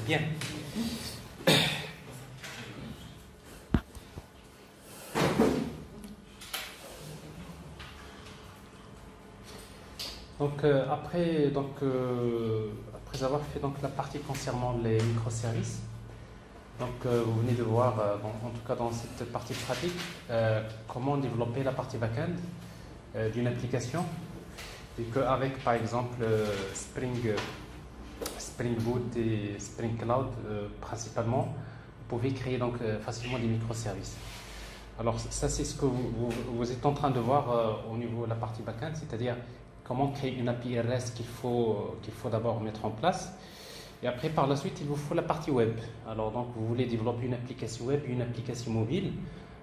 Bien. Donc, après avoir fait donc, la partie concernant les microservices, donc, vous venez de voir, en tout cas dans cette partie pratique, comment développer la partie back-end d'une application. Et qu'avec, par exemple, Spring Boot et Spring Cloud, principalement, vous pouvez créer donc, facilement des microservices. Alors, ça, c'est ce que vous êtes en train de voir au niveau de la partie back-end, c'est-à-dire comment créer une API REST qu'il faut d'abord mettre en place. Et après, par la suite, il vous faut la partie web. Alors, donc, vous voulez développer une application web, une application mobile.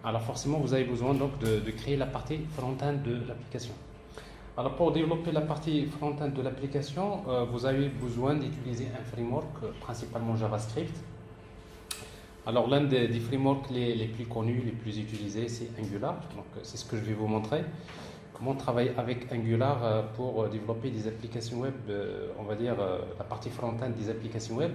Alors, forcément, vous avez besoin donc de créer la partie front-end de l'application. Alors, pour développer la partie front-end de l'application, vous avez besoin d'utiliser un framework, principalement JavaScript. Alors, l'un des frameworks les plus connus, les plus utilisés, c'est Angular. Donc, c'est ce que je vais vous montrer. Comment travailler avec Angular pour développer des applications web, on va dire la partie front-end des applications web.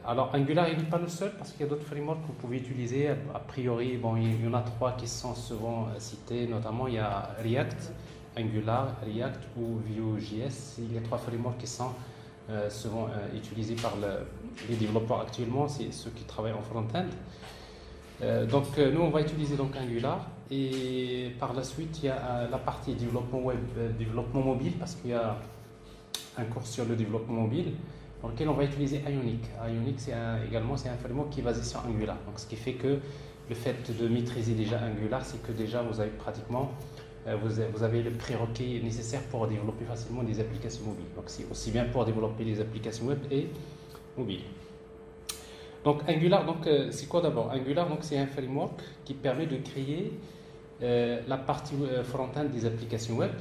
Alors Angular, il n'est pas le seul parce qu'il y a d'autres frameworks que vous pouvez utiliser. A priori, bon, il y en a 3 qui sont souvent cités, notamment il y a React, Angular, React ou Vue.js. Il y a 3 frameworks qui sont souvent utilisés par les développeurs actuellement, c'est ceux qui travaillent en front-end. Donc nous on va utiliser donc Angular et par la suite il y a la partie développement web, développement mobile parce qu'il y a un cours sur le développement mobile dans lequel on va utiliser Ionic. Ionic également c'est un framework qui est basé sur Angular, donc ce qui fait que le fait de maîtriser déjà Angular, c'est que déjà vous avez pratiquement vous avez le prérequis nécessaire pour développer facilement des applications mobiles. Donc c'est aussi bien pour développer les applications web et mobiles. Donc Angular, c'est quoi d'abord? Angular, c'est un framework qui permet de créer la partie front-end des applications web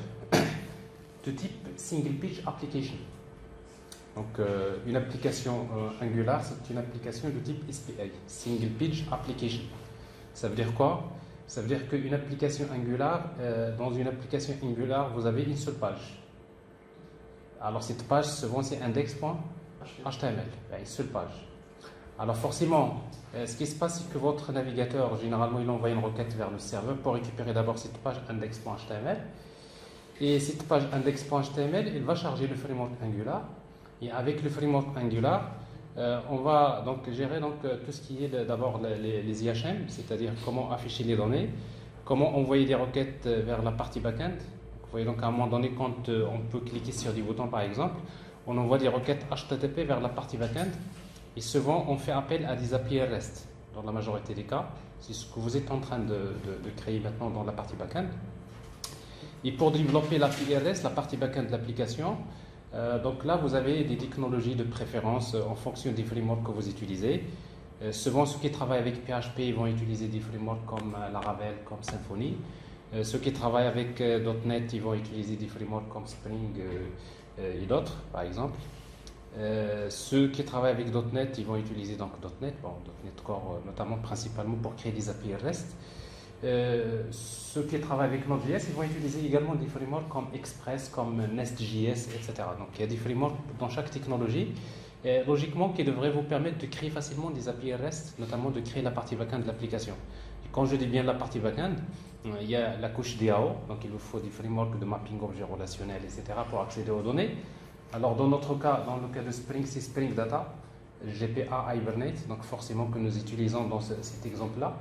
de type single page application. Donc une application Angular, c'est une application de type SPA, single page application. Ça veut dire quoi? Ça veut dire qu'une application Angular, dans une application Angular, vous avez une seule page. Alors cette page, souvent c'est index.html, une seule page. Alors forcément, ce qui se passe, c'est que votre navigateur, généralement, il envoie une requête vers le serveur pour récupérer d'abord cette page index.html. Et cette page index.html, il va charger le framework Angular. Et avec le framework Angular, on va donc gérer tout ce qui est d'abord les IHM, c'est-à-dire comment afficher les données, comment envoyer des requêtes vers la partie back-end. Vous voyez donc à un moment donné, quand on peut cliquer sur des boutons par exemple, on envoie des requêtes HTTP vers la partie back-end. Et souvent, on fait appel à des API REST dans la majorité des cas. C'est ce que vous êtes en train de créer maintenant dans la partie back-end. Et pour développer l'API REST, la partie back-end de l'application, donc là, vous avez des technologies de préférence en fonction des frameworks que vous utilisez. Souvent, ceux qui travaillent avec PHP, ils vont utiliser des frameworks comme Laravel, comme Symfony. Ceux qui travaillent avec .NET, ils vont utiliser des frameworks comme Spring et d'autres, par exemple. Ceux qui travaillent avec .NET, ils vont utiliser donc .NET, .NET Core notamment principalement pour créer des API REST. Ceux qui travaillent avec Node.js, ils vont utiliser également des frameworks comme Express, comme Nest.js, etc. Donc il y a des frameworks dans chaque technologie, logiquement qui devraient vous permettre de créer facilement des API REST, notamment de créer la partie back-end de l'application. Et quand je dis bien la partie back-end, il y a la couche DAO, donc il vous faut des frameworks de mapping objet relationnel, etc. pour accéder aux données. Alors dans notre cas, dans le cas de Spring, c'est Spring Data, GPA Hibernate, donc forcément que nous utilisons dans cet exemple-là.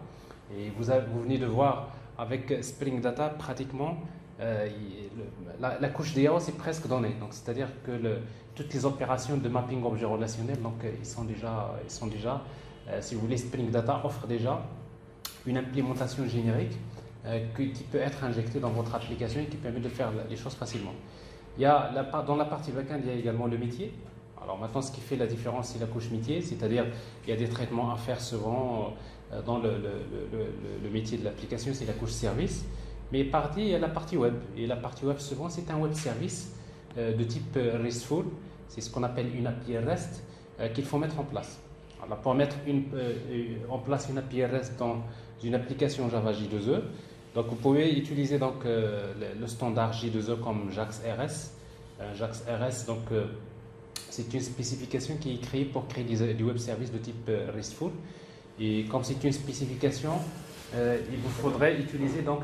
Et vous venez de voir avec Spring Data, pratiquement, la couche DAO c'est presque donné. Donc c'est-à-dire que toutes les opérations de mapping objet relationnel, donc ils sont déjà, si vous voulez, Spring Data offre déjà une implémentation générique qui peut être injectée dans votre application et qui permet de faire les choses facilement. Dans la partie back-end, il y a également le métier. Alors maintenant, ce qui fait la différence, c'est la couche métier, c'est-à-dire il y a des traitements à faire souvent dans le métier de l'application, c'est la couche service. Mais il y a la partie web. Et la partie web, souvent, c'est un web service de type RESTful. C'est ce qu'on appelle une API REST qu'il faut mettre en place. Alors, pour mettre en place une API REST dans une application Java J2E, donc vous pouvez utiliser le standard J2E comme JAX RS. JAX RS, c'est une spécification qui est créée pour créer des web services de type RESTful. Et comme c'est une spécification, il vous faudrait utiliser donc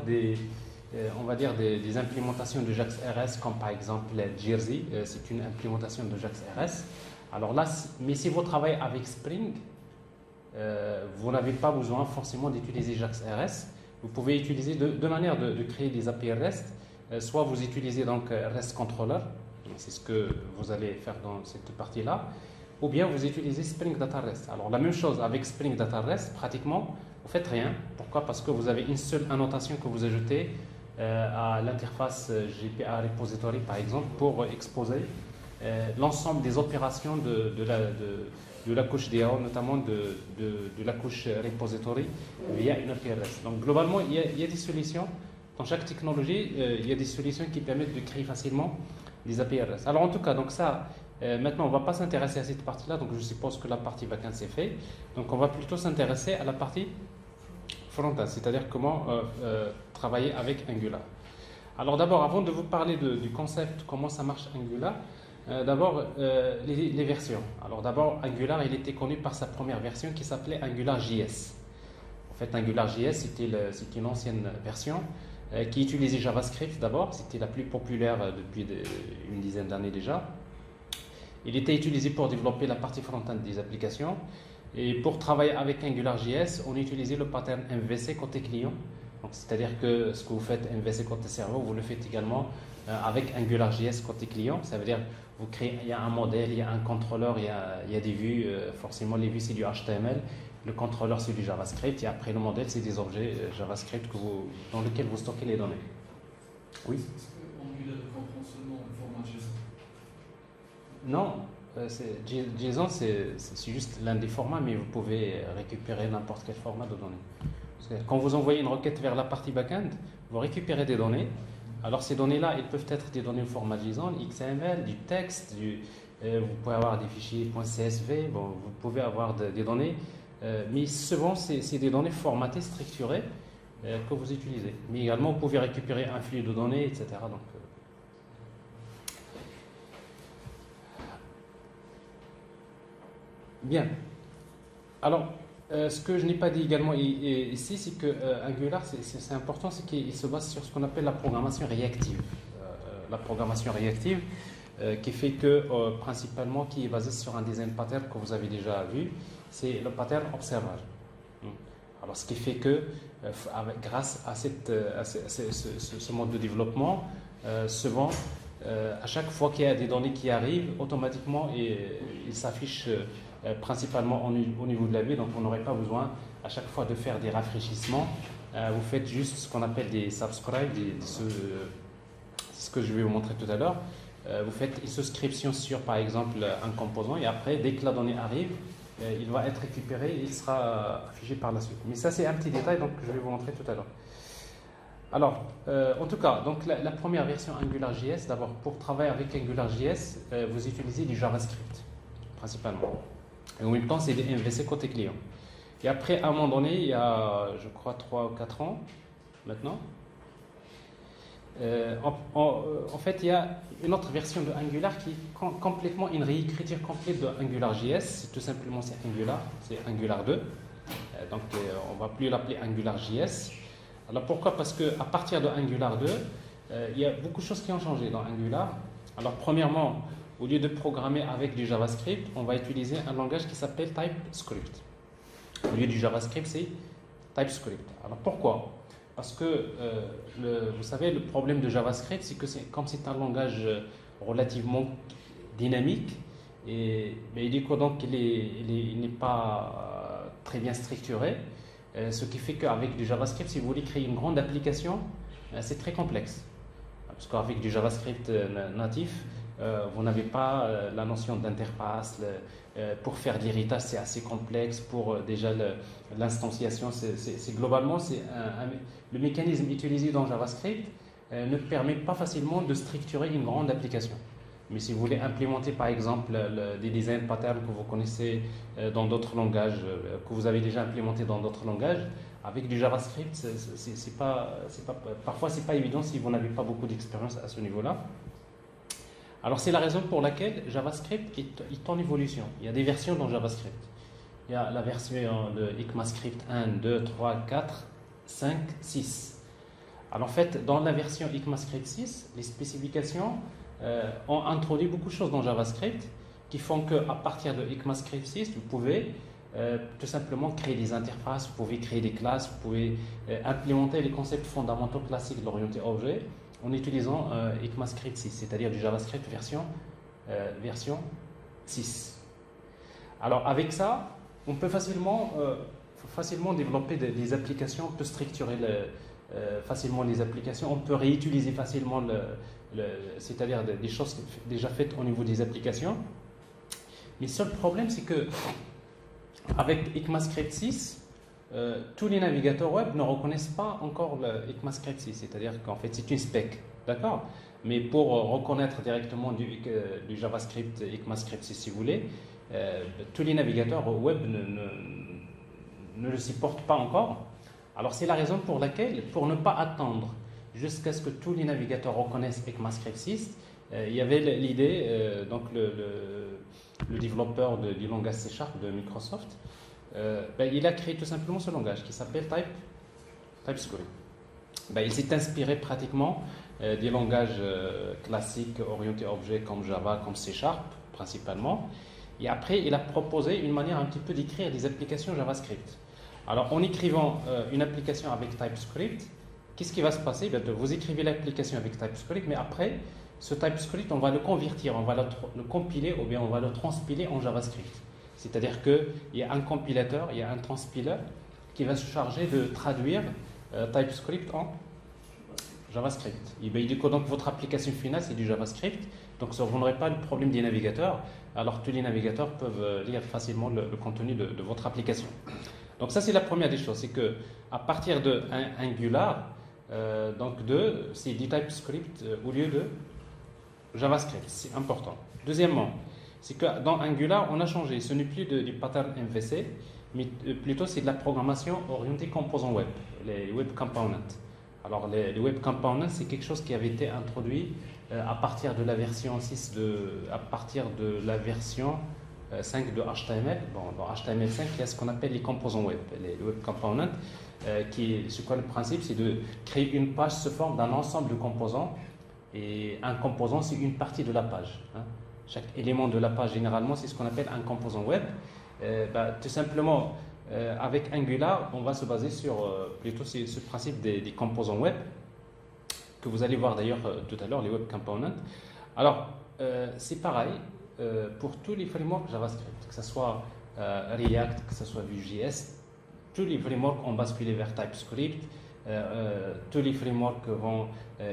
on va dire des implémentations de JAX-RS, comme par exemple Jersey, c'est une implémentation de JAX-RS. Alors là, mais si vous travaillez avec Spring, vous n'avez pas besoin forcément d'utiliser JAX-RS. Vous pouvez utiliser deux manières de créer des API REST. Soit vous utilisez donc REST Controller, c'est ce que vous allez faire dans cette partie-là, ou bien vous utilisez Spring Data REST. Alors la même chose avec Spring Data REST, pratiquement, vous ne faites rien. Pourquoi? Parce que vous avez une seule annotation que vous ajoutez à l'interface JPA Repository, par exemple, pour exposer l'ensemble des opérations de la couche DAO, notamment de la couche repository via une API REST. Donc globalement, il y a des solutions. Dans chaque technologie, il y a des solutions qui permettent de créer facilement des API REST. Alors en tout cas, donc ça, maintenant on ne va pas s'intéresser à cette partie-là, donc je suppose que la partie backend c'est fait. Donc on va plutôt s'intéresser à la partie front-end, c'est-à-dire comment travailler avec Angular. Alors d'abord, avant de vous parler du concept, comment ça marche Angular, d'abord les versions. Alors d'abord, Angular, il était connu par sa première version qui s'appelait AngularJS. En fait, AngularJS, c'était une ancienne version qui utilisait JavaScript d'abord, c'était la plus populaire depuis une dizaine d'années déjà. Il était utilisé pour développer la partie front-end des applications. Et pour travailler avec AngularJS, on utilisait le pattern MVC côté client. C'est-à-dire que ce que vous faites MVC côté serveur, vous le faites également avec AngularJS côté client. Ça veut dire vous créez, il y a un modèle, il y a un contrôleur, il y a des vues. Forcément, les vues c'est du HTML. Le contrôleur, c'est du JavaScript, et après le modèle, c'est des objets JavaScript dans lesquels vous stockez les données. Oui. Est-ce que Angular comprend seulement le format JSON? Non, JSON, c'est juste l'un des formats, mais vous pouvez récupérer n'importe quel format de données. Parce que quand vous envoyez une requête vers la partie backend, vous récupérez des données. Alors ces données-là, elles peuvent être des données au format JSON, XML, du texte, vous pouvez avoir des fichiers .csv, bon, vous pouvez avoir des données. Mais souvent, c'est des données formatées, structurées que vous utilisez. Mais également, vous pouvez récupérer un flux de données, etc. Donc, bien. Alors, ce que je n'ai pas dit également ici, c'est que Angular, c'est important, c'est qu'il se base sur ce qu'on appelle la programmation réactive. La programmation réactive, qui fait que, principalement, qui est basée sur un design pattern que vous avez déjà vu, c'est le pattern observer. Alors, ce qui fait que, grâce à ce mode de développement, souvent, à chaque fois qu'il y a des données qui arrivent, automatiquement, il s'affiche principalement au niveau de la vue, donc on n'aurait pas besoin à chaque fois de faire des rafraîchissements. Vous faites juste ce qu'on appelle des subscribes, c'est ce que je vais vous montrer tout à l'heure. Vous faites une souscription sur, par exemple, un composant, et après, dès que la donnée arrive, il va être récupéré et il sera affiché par la suite. Mais ça, c'est un petit détail, donc je vais vous montrer tout à l'heure. Alors, en tout cas, donc la première version AngularJS, d'abord, pour travailler avec AngularJS, vous utilisez du JavaScript, principalement. Et en même temps, c'est des MVC côté client. Et après, à un moment donné, il y a, je crois, 3 ou 4 ans, maintenant, en fait, il y a une autre version de Angular qui est complètement une réécriture complète de AngularJS. C'est tout simplement c'est Angular 2. Donc, on ne va plus l'appeler AngularJS. Alors, pourquoi? Parce qu'à partir de Angular 2, il y a beaucoup de choses qui ont changé dans Angular. Alors, premièrement, au lieu de programmer avec du JavaScript, on va utiliser un langage qui s'appelle TypeScript. Au lieu du JavaScript, c'est TypeScript. Alors, pourquoi? Parce que, vous savez, le problème de JavaScript, c'est que comme c'est un langage relativement dynamique, mais du coup, donc, il n'est pas très bien structuré, ce qui fait qu'avec du JavaScript, si vous voulez créer une grande application, c'est très complexe. Parce qu'avec du JavaScript natif, vous n'avez pas la notion d'interface. Pour faire de l'héritage, c'est assez complexe. Pour déjà l'instanciation, globalement, le mécanisme utilisé dans JavaScript ne permet pas facilement de structurer une grande application. Mais si vous voulez implémenter, par exemple, des design patterns que vous connaissez dans d'autres langages, que vous avez déjà implémentés dans d'autres langages, avec du JavaScript, parfois, ce n'est pas évident si vous n'avez pas beaucoup d'expérience à ce niveau-là. Alors c'est la raison pour laquelle JavaScript est en évolution. Il y a des versions dans JavaScript. Il y a la version de ECMAScript 1, 2, 3, 4, 5, 6. Alors en fait, dans la version ECMAScript 6, les spécifications ont introduit beaucoup de choses dans JavaScript qui font qu'à partir de ECMAScript 6, vous pouvez tout simplement créer des interfaces, vous pouvez créer des classes, vous pouvez implémenter les concepts fondamentaux classiques de l'orienté objet en utilisant ECMAScript 6, c'est-à-dire du JavaScript version 6. Alors avec ça, on peut facilement développer des applications, on peut structurer facilement les applications, on peut réutiliser facilement, c'est-à-dire des choses déjà faites au niveau des applications. Mais le seul problème, c'est que avec ECMAScript 6, tous les navigateurs web ne reconnaissent pas encore le ECMAScript 6, c'est-à-dire qu'en fait c'est une spec, d'accord? Mais pour reconnaître directement du JavaScript ECMAScript 6, si vous voulez, tous les navigateurs web ne le supportent pas encore. Alors c'est la raison pour laquelle, pour ne pas attendre jusqu'à ce que tous les navigateurs reconnaissent ECMAScript 6, il y avait l'idée, donc le développeur du langage C# de Microsoft, il a créé tout simplement ce langage qui s'appelle TypeScript. Il s'est inspiré pratiquement des langages classiques orientés objets comme Java, comme C# principalement. Et après, il a proposé une manière un petit peu d'écrire des applications JavaScript. Alors, en écrivant une application avec TypeScript, qu'est-ce qui va se passer? Vous écrivez l'application avec TypeScript, mais après, ce TypeScript, on va le convertir, on va le compiler ou bien on va le transpiler en JavaScript. C'est-à-dire qu'il y a un compilateur, il y a un transpiler qui va se charger de traduire TypeScript en JavaScript. Et du coup, donc, votre application finale, c'est du JavaScript. Donc, vous n'aurez pas le problème des navigateurs. Alors, tous les navigateurs peuvent lire facilement le contenu de votre application. Donc, ça, c'est la première des choses. C'est qu'à partir de Angular, donc 2, c'est du TypeScript au lieu de JavaScript. C'est important. Deuxièmement, c'est que dans Angular, on a changé. Ce n'est plus du pattern MVC, mais plutôt c'est de la programmation orientée composants web, les web components. Alors, les web components, c'est quelque chose qui avait été introduit à partir de la version 6, à partir de la version 5 de HTML. Dans HTML5, il y a ce qu'on appelle les composants web, les web components. C'est quoi le principe? C'est de créer une page sous forme d'un ensemble de composants. Et un composant, c'est une partie de la page. Chaque élément de la page, généralement, c'est ce qu'on appelle un composant web. Tout simplement, avec Angular, on va se baser sur plutôt ce principe des composants web, que vous allez voir d'ailleurs tout à l'heure, les web components. Alors, c'est pareil pour tous les frameworks JavaScript, que ce soit React, que ce soit Vue.js, tous les frameworks ont basculé vers TypeScript. Tous les frameworks vont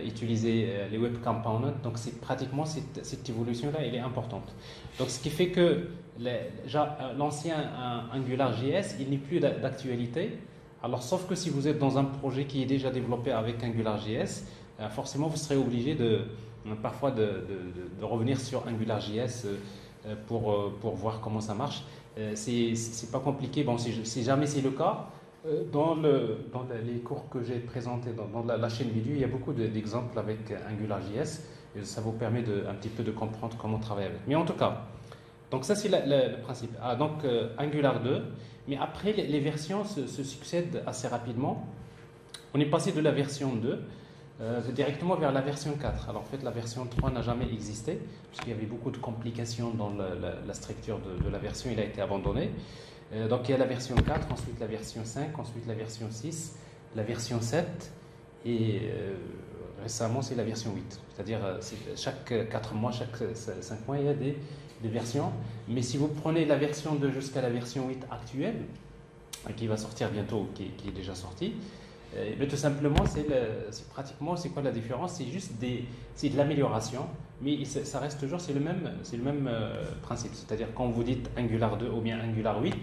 utiliser les web components, donc c'est pratiquement cette évolution-là, elle est importante. Donc ce qui fait que l'ancien AngularJS, il n'est plus d'actualité. Alors sauf que si vous êtes dans un projet qui est déjà développé avec AngularJS, forcément vous serez obligé parfois de revenir sur AngularJS pour voir comment ça marche. C'est pas compliqué. Bon, si jamais c'est le cas, dans les cours que j'ai présentés dans la chaîne vidéo, il y a beaucoup d'exemples avec AngularJS et ça vous permet un petit peu de comprendre comment travailler avec. Mais en tout cas, donc ça c'est le principe. Donc Angular 2, mais après les versions se succèdent assez rapidement. On est passé de la version 2 directement vers la version 4. Alors en fait la version 3 n'a jamais existé parce qu'il y avait beaucoup de complications dans la structure de la version, il a été abandonné. Donc il y a la version 4, ensuite la version 5, ensuite la version 6, la version 7 et récemment c'est la version 8. C'est-à-dire chaque 4 mois, chaque 5 mois il y a des versions. Mais si vous prenez la version 2 jusqu'à la version 8 actuelle, qui va sortir bientôt, qui est déjà sortie, tout simplement c'est quoi la différence? C'est de l'amélioration, mais ça reste toujours, c'est le même principe. C'est-à-dire quand vous dites Angular 2 ou bien Angular 8,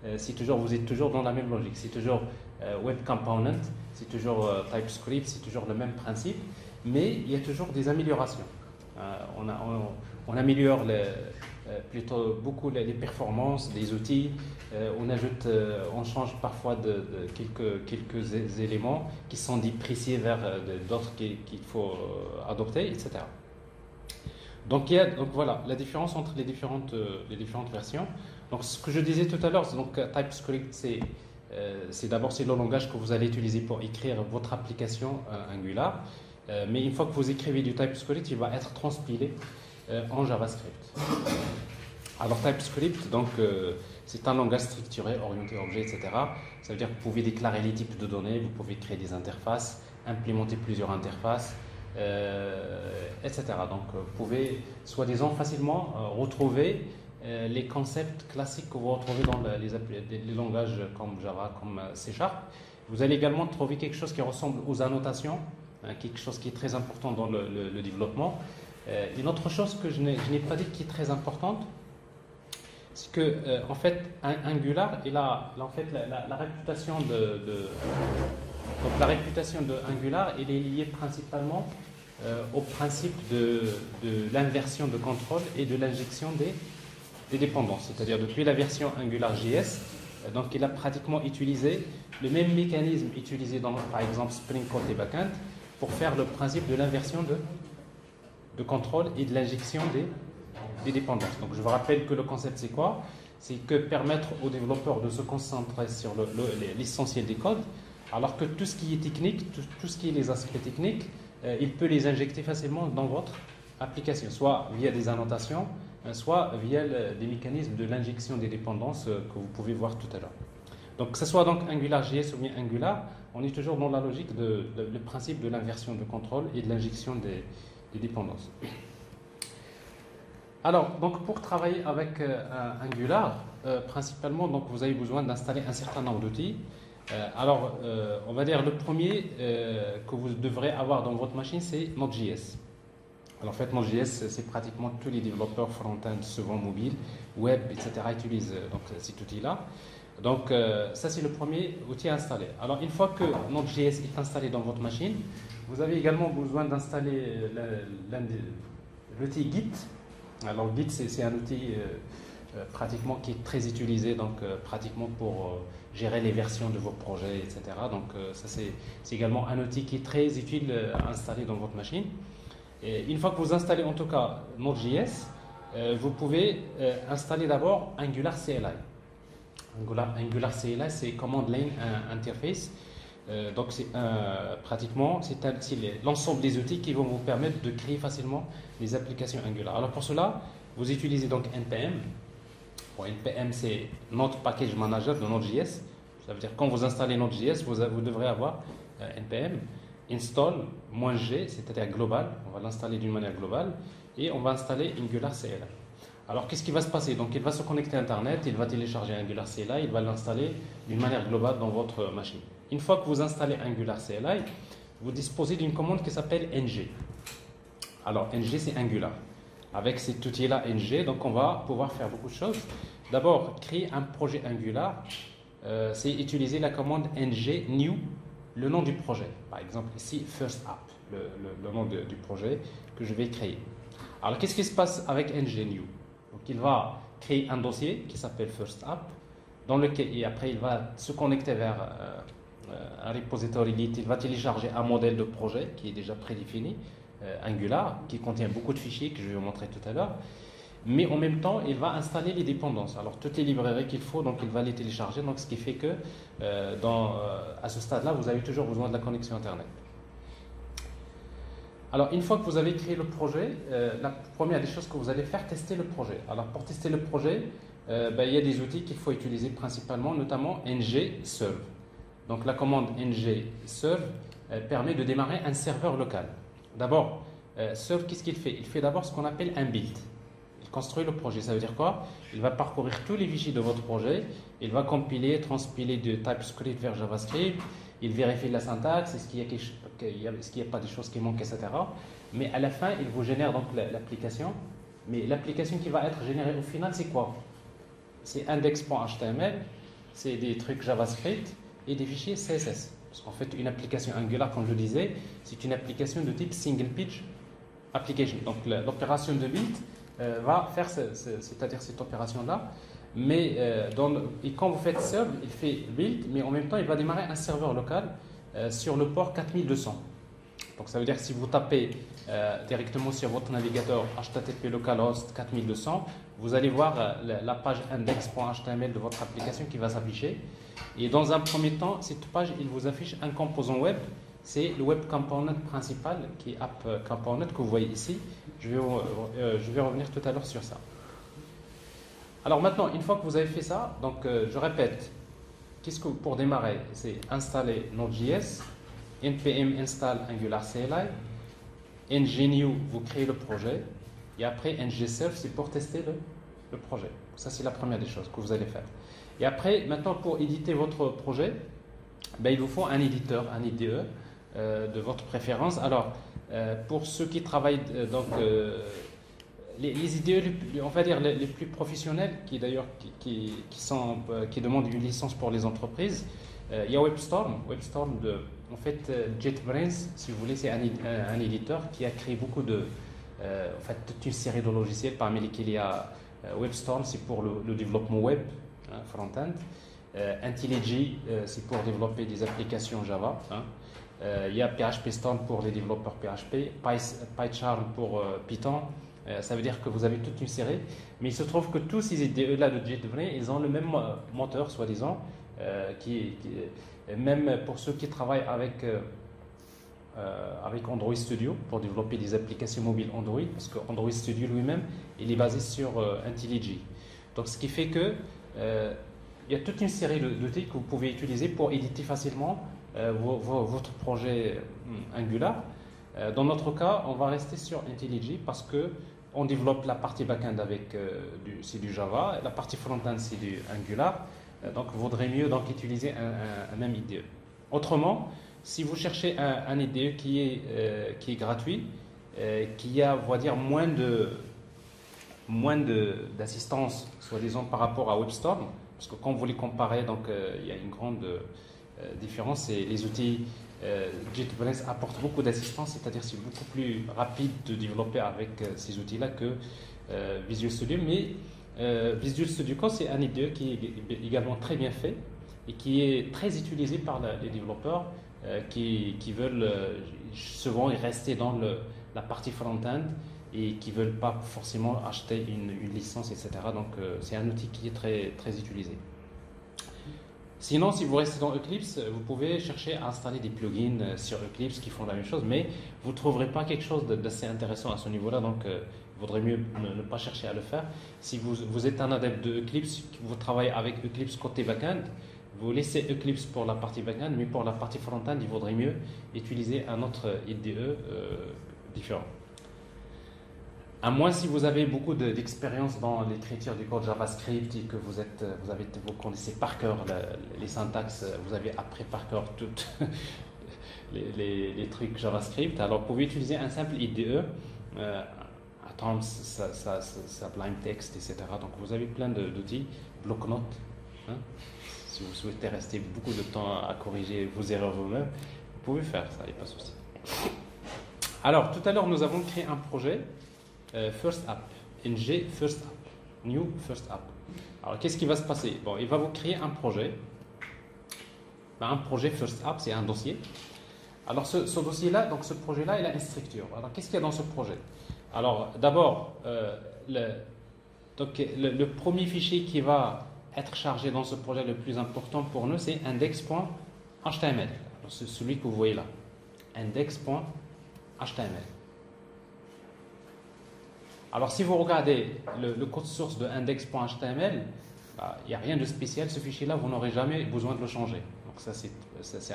vous êtes toujours dans la même logique. C'est toujours web component, c'est toujours TypeScript, c'est toujours le même principe, mais il y a toujours des améliorations. On améliore plutôt beaucoup les performances des outils. On change parfois de quelques éléments qui sont dépréciés vers d'autres qu'il faut adopter, etc. Donc voilà, la différence entre les différentes versions. Donc ce que je disais tout à l'heure, donc TypeScript, c'est d'abord c'est le langage que vous allez utiliser pour écrire votre application Angular. Mais une fois que vous écrivez du TypeScript, il va être transpilé en JavaScript. Alors TypeScript, donc c'est un langage structuré, orienté objet, etc. Ça veut dire que vous pouvez déclarer les types de données, vous pouvez créer des interfaces, implémenter plusieurs interfaces, etc. Donc vous pouvez soi-disant facilement retrouver les concepts classiques que vous retrouvez dans les langages comme Java, comme C#. Vous allez également trouver quelque chose qui ressemble aux annotations, quelque chose qui est très important dans le développement. Une autre chose que je n'ai pas dit qui est très importante, c'est que en fait Angular, il a en fait la réputation donc la réputation de Angular, elle est liée principalement au principe de l'inversion de contrôle et de l'injection des dépendances. C'est-à-dire depuis la version AngularJS, donc il a pratiquement utilisé le même mécanisme utilisé dans par exemple Spring Boot et Backend pour faire le principe de l'inversion de contrôle et de l'injection des dépendances. Donc je vous rappelle que le concept c'est quoi? C'est que permettre aux développeurs de se concentrer sur l'essentiel des codes, alors que tout ce qui est technique, tout ce qui est les aspects techniques, il peut les injecter facilement dans votre application, soit via des annotations, soit via des mécanismes de l'injection des dépendances que vous pouvez voir tout à l'heure. Donc que ce soit donc AngularJS ou bien Angular, on est toujours dans la logique le principe de l'inversion de contrôle et de l'injection des dépendances. Alors, donc pour travailler avec Angular, principalement, donc vous avez besoin d'installer un certain nombre d'outils. On va dire le premier que vous devrez avoir dans votre machine, c'est Node.js. Alors en fait, Node.js, c'est pratiquement tous les développeurs front-end, souvent mobile, web, etc. utilisent donc cet outil-là. Donc ça, c'est le premier outil à installer. Alors une fois que Node.js est installé dans votre machine, vous avez également besoin d'installer l'outil Git. Alors Git, c'est un outil pratiquement qui est très utilisé, donc pratiquement pour gérer les versions de vos projets, etc. Donc ça, c'est également un outil qui est très utile à installer dans votre machine. Et une fois que vous installez en tout cas Node.js, vous pouvez installer d'abord Angular CLI. Angular CLI, c'est Command Line Interface. Donc c'est pratiquement l'ensemble des outils qui vont vous permettre de créer facilement des applications Angular. Alors pour cela, vous utilisez donc NPM. Bon, NPM, c'est Node Package Manager de Node.js. Ça veut dire quand vous installez Node.js, vous devrez avoir NPM install -g, c'est-à-dire global. On va l'installer d'une manière globale et on va installer Angular CLI. Alors qu'est-ce qui va se passer? Donc il va se connecter à Internet, il va télécharger Angular CLI, il va l'installer d'une manière globale dans votre machine. Une fois que vous installez Angular CLI, vous disposez d'une commande qui s'appelle ng. Alors ng, c'est Angular. Avec cet outil-là ng, donc on va pouvoir faire beaucoup de choses. D'abord, créer un projet Angular, c'est utiliser la commande ng new, le nom du projet. Par exemple ici, first app, le nom du projet que je vais créer. Alors qu'est-ce qui se passe avec ng new? Donc il va créer un dossier qui s'appelle first app, dans lequel, et après il va se connecter vers un repository Git, il va télécharger un modèle de projet qui est déjà prédéfini, Angular, qui contient beaucoup de fichiers que je vais vous montrer tout à l'heure. Mais en même temps, il va installer les dépendances. Alors toutes les librairies qu'il faut, donc il va les télécharger. Donc ce qui fait que à ce stade-là, vous avez toujours besoin de la connexion Internet. Alors une fois que vous avez créé le projet, la première des choses que vous allez faire, tester le projet. Alors pour tester le projet, il y a des outils qu'il faut utiliser principalement, notamment ng-serve. Donc la commande ng-serve permet de démarrer un serveur local. D'abord, serve, qu'est-ce qu'il fait? Il fait d'abord ce qu'on appelle un build. Il construit le projet. Ça veut dire quoi? Il va parcourir tous les fichiers de votre projet, il va compiler, transpiler de TypeScript vers JavaScript, il vérifie la syntaxe, est-ce qu'il n'y a pas des choses qui manquent, etc. Mais à la fin, il vous génère donc l'application. Mais l'application qui va être générée au final, c'est quoi? C'est index.html, c'est des trucs JavaScript et des fichiers CSS. Parce qu'en fait, une application Angular, comme je le disais, c'est une application de type single page application. Donc l'opération de build va faire c'est-à-dire cette opération-là. Mais et quand vous faites serve, il fait build, mais en même temps, il va démarrer un serveur local sur le port 4200. Donc ça veut dire que si vous tapez directement sur votre navigateur HTTP localhost 4200, vous allez voir la page index.html de votre application qui va s'afficher. Et dans un premier temps, cette page, il vous affiche un composant web. C'est le web component principal qui est App Component que vous voyez ici. Je vais revenir tout à l'heure sur ça. Alors maintenant, une fois que vous avez fait ça, donc je répète, pour démarrer, c'est installer Node.js, npm install Angular CLI, ngnew, vous créez le projet, et après ngserve, c'est pour tester le projet. Ça, c'est la première des choses que vous allez faire. Et après, maintenant, pour éditer votre projet, ben, il vous faut un éditeur, un IDE de votre préférence. Alors, pour ceux qui travaillent, les IDE, on va dire les plus professionnels, qui d'ailleurs qui demandent une licence pour les entreprises, il y a WebStorm. WebStorm, en fait, JetBrains, si vous voulez, c'est un éditeur qui a créé beaucoup en fait, toute une série de logiciels, parmi lesquels il y a WebStorm, c'est pour le développement web, hein, front-end. IntelliJ, c'est pour développer des applications Java. Hein. Il y a PHPStorm pour les développeurs PHP, PyCharm pour Python. Ça veut dire que vous avez toute une série. Mais il se trouve que tous ces IDE-là de JetBrains, ils ont le même moteur, soi-disant, même pour ceux qui travaillent avec Android Studio pour développer des applications mobiles Android, parce que Android Studio lui-même, il est basé sur IntelliJ. Donc, ce qui fait que il y a toute une série d'outils que vous pouvez utiliser pour éditer facilement votre projet Angular. Dans notre cas, on va rester sur IntelliJ parce que on développe la partie back-end avec c'est du Java, la partie front-end c'est du Angular. Donc, il vaudrait mieux donc utiliser un même IDE. Autrement, si vous cherchez un IDE qui est gratuit, qui a, on va dire, moins d'assistance, soi-disant, par rapport à WebStorm, parce que quand vous les comparez, donc il y a une grande différence. Et les outils JetBrains apportent beaucoup d'assistance, c'est-à-dire c'est beaucoup plus rapide de développer avec ces outils-là que Visual Studio. Mais Visual Studio Code, c'est un IDE qui est également très bien fait et qui est très utilisé par les développeurs qui veulent souvent rester dans la partie front-end et qui ne veulent pas forcément acheter une licence, etc. Donc, c'est un outil qui est très, très utilisé. Sinon, si vous restez dans Eclipse, vous pouvez chercher à installer des plugins sur Eclipse qui font la même chose, mais vous ne trouverez pas quelque chose d'assez intéressant à ce niveau-là, donc il vaudrait mieux ne pas chercher à le faire. Si vous êtes un adepte de Eclipse, vous travaillez avec Eclipse côté back-end, vous laissez Eclipse pour la partie back-end, mais pour la partie front-end, il vaudrait mieux utiliser un autre IDE différent. À moins si vous avez beaucoup d'expérience dans l'écriture du code JavaScript et que vous connaissez par cœur les syntaxes, vous avez appris par cœur tous les trucs JavaScript, alors vous pouvez utiliser un simple IDE, Atoms, Sublime Text, etc. Donc vous avez plein d'outils, bloc-notes. Hein, si vous souhaitez rester beaucoup de temps à corriger vos erreurs vous-même, vous pouvez faire ça, il n'y a pas de souci. Alors, tout à l'heure, nous avons créé un projet First App, NG First App, New First App. Alors, qu'est-ce qui va se passer? Bon, il va vous créer un projet. Un projet First App, c'est un dossier. Alors, ce dossier-là, donc ce projet-là, il a une structure. Alors, qu'est-ce qu'il y a dans ce projet? Alors, d'abord, le premier fichier qui va être chargé dans ce projet le plus important pour nous, c'est index.html. C'est celui que vous voyez là. Index.html. Alors, si vous regardez le code source de index.html, il n'y a rien de spécial. Ce fichier-là, vous n'aurez jamais besoin de le changer. Donc, ça, c'est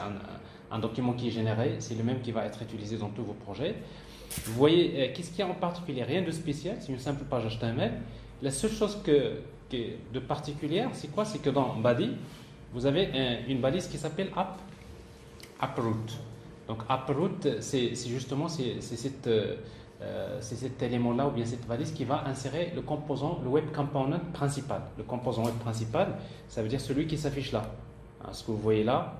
un document qui est généré. C'est le même qui va être utilisé dans tous vos projets. Vous voyez, qu'est-ce qu'il y a en particulier? Rien de spécial. C'est une simple page HTML. La seule chose de particulière, c'est quoi? C'est que dans body, vous avez une balise qui s'appelle approot. Donc, approot, c'est justement cet élément-là ou bien cette valise qui va insérer le composant, le web component principal. Le composant web principal, ça veut dire celui qui s'affiche là. Ce que vous voyez là,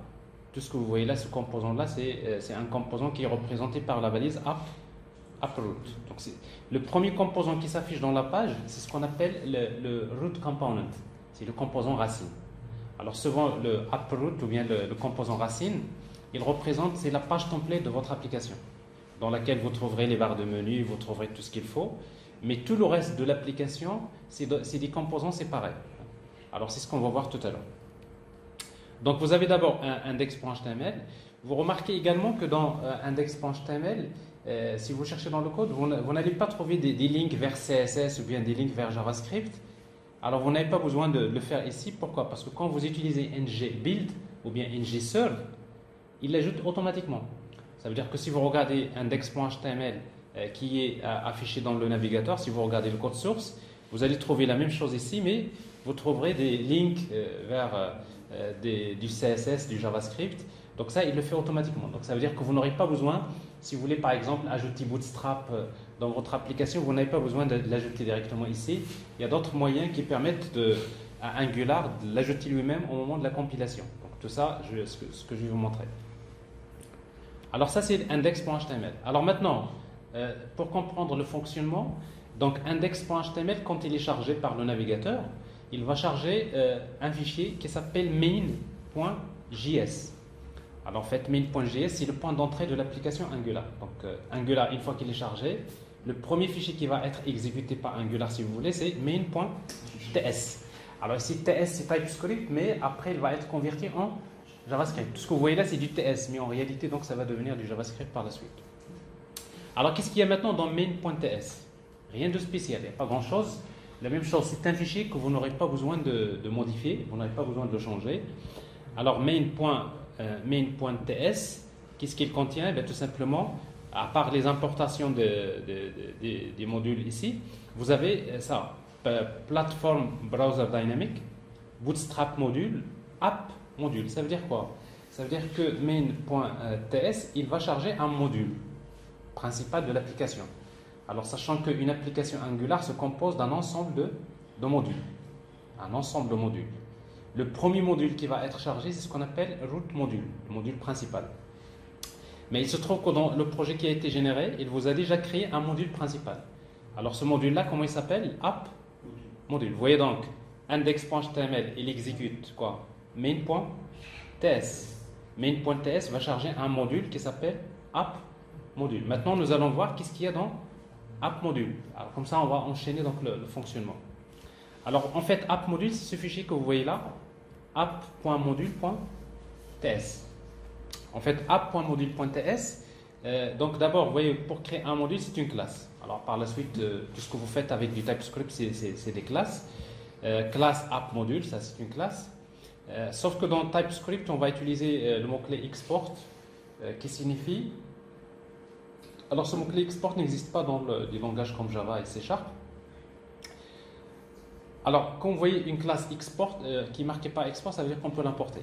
tout ce que vous voyez là, ce composant-là, c'est un composant qui est représenté par la valise approot. Donc, le premier composant qui s'affiche dans la page, c'est ce qu'on appelle le root component. C'est le composant racine. Alors, souvent, le approot ou bien le composant racine, il représente, c'est la page template de votre application. dans laquelle vous trouverez les barres de menu, vous trouverez tout ce qu'il faut. Mais tout le reste de l'application, c'est des composants séparés. Alors, c'est ce qu'on va voir tout à l'heure. Donc, vous avez d'abord un index.html. Vous remarquez également que dans index.html, si vous cherchez dans le code, vous n'allez pas trouver des links vers CSS ou bien des links vers JavaScript. Alors, vous n'avez pas besoin de le faire ici. Pourquoi? Parce que quand vous utilisez ng-build ou bien ng-serve, il l'ajoute automatiquement. Ça veut dire que si vous regardez index.html qui est affiché dans le navigateur, si vous regardez le code source, vous allez trouver la même chose ici, mais vous trouverez des links vers du CSS, du JavaScript. Donc ça, il le fait automatiquement. Donc ça veut dire que vous n'aurez pas besoin, si vous voulez par exemple ajouter Bootstrap dans votre application, vous n'avez pas besoin de l'ajouter directement ici. Il y a d'autres moyens qui permettent à Angular de l'ajouter lui-même au moment de la compilation. Donc tout ça, ce que je vais vous montrer. Alors ça, c'est index.html. Alors maintenant, pour comprendre le fonctionnement, donc index.html, quand il est chargé par le navigateur, il va charger un fichier qui s'appelle main.js. Alors en fait, main.js, c'est le point d'entrée de l'application Angular. Donc Angular, une fois qu'il est chargé, le premier fichier qui va être exécuté par Angular, si vous voulez, c'est main.ts. Alors ici, ts, c'est TypeScript, mais après, il va être converti en JavaScript. Tout ce que vous voyez là, c'est du TS, mais en réalité, donc, ça va devenir du JavaScript par la suite. Alors, qu'est-ce qu'il y a maintenant dans main.ts? Rien de spécial, il n'y a pas grand-chose. La même chose, c'est un fichier que vous n'aurez pas besoin de modifier, vous n'avez pas besoin de le changer. Alors, main.ts, qu'est-ce qu'il contient? Tout simplement, à part les importations des modules ici, vous avez ça, Platform Browser Dynamic, Bootstrap module, App module. Ça veut dire quoi? Ça veut dire que main.ts, il va charger un module principal de l'application. Alors, sachant qu'une application Angular se compose d'un ensemble de modules. Un ensemble de modules. Le premier module qui va être chargé, c'est ce qu'on appelle root module, le module principal. Mais il se trouve que dans le projet qui a été généré, il vous a déjà créé un module principal. Alors, ce module-là, comment il s'appelle? App module. Vous voyez donc, index.html, il exécute quoi? Main.ts. Main.ts va charger un module qui s'appelle app module. Maintenant, nous allons voir qu'est-ce qu'il y a dans app module. Alors, comme ça, on va enchaîner donc le fonctionnement. Alors, en fait, app module, c'est ce fichier que vous voyez là, app.module.ts. En fait, app.module.ts, donc d'abord, vous voyez, pour créer un module, c'est une classe. Alors, par la suite, tout ce que vous faites avec du TypeScript, c'est des classes. Classe app module, ça c'est une classe. Sauf que dans TypeScript, on va utiliser le mot-clé export, qui signifie... Alors, ce mot-clé export n'existe pas dans des langages comme Java et C#. Alors, quand vous voyez une classe export qui est marquée par export, ça veut dire qu'on peut l'importer.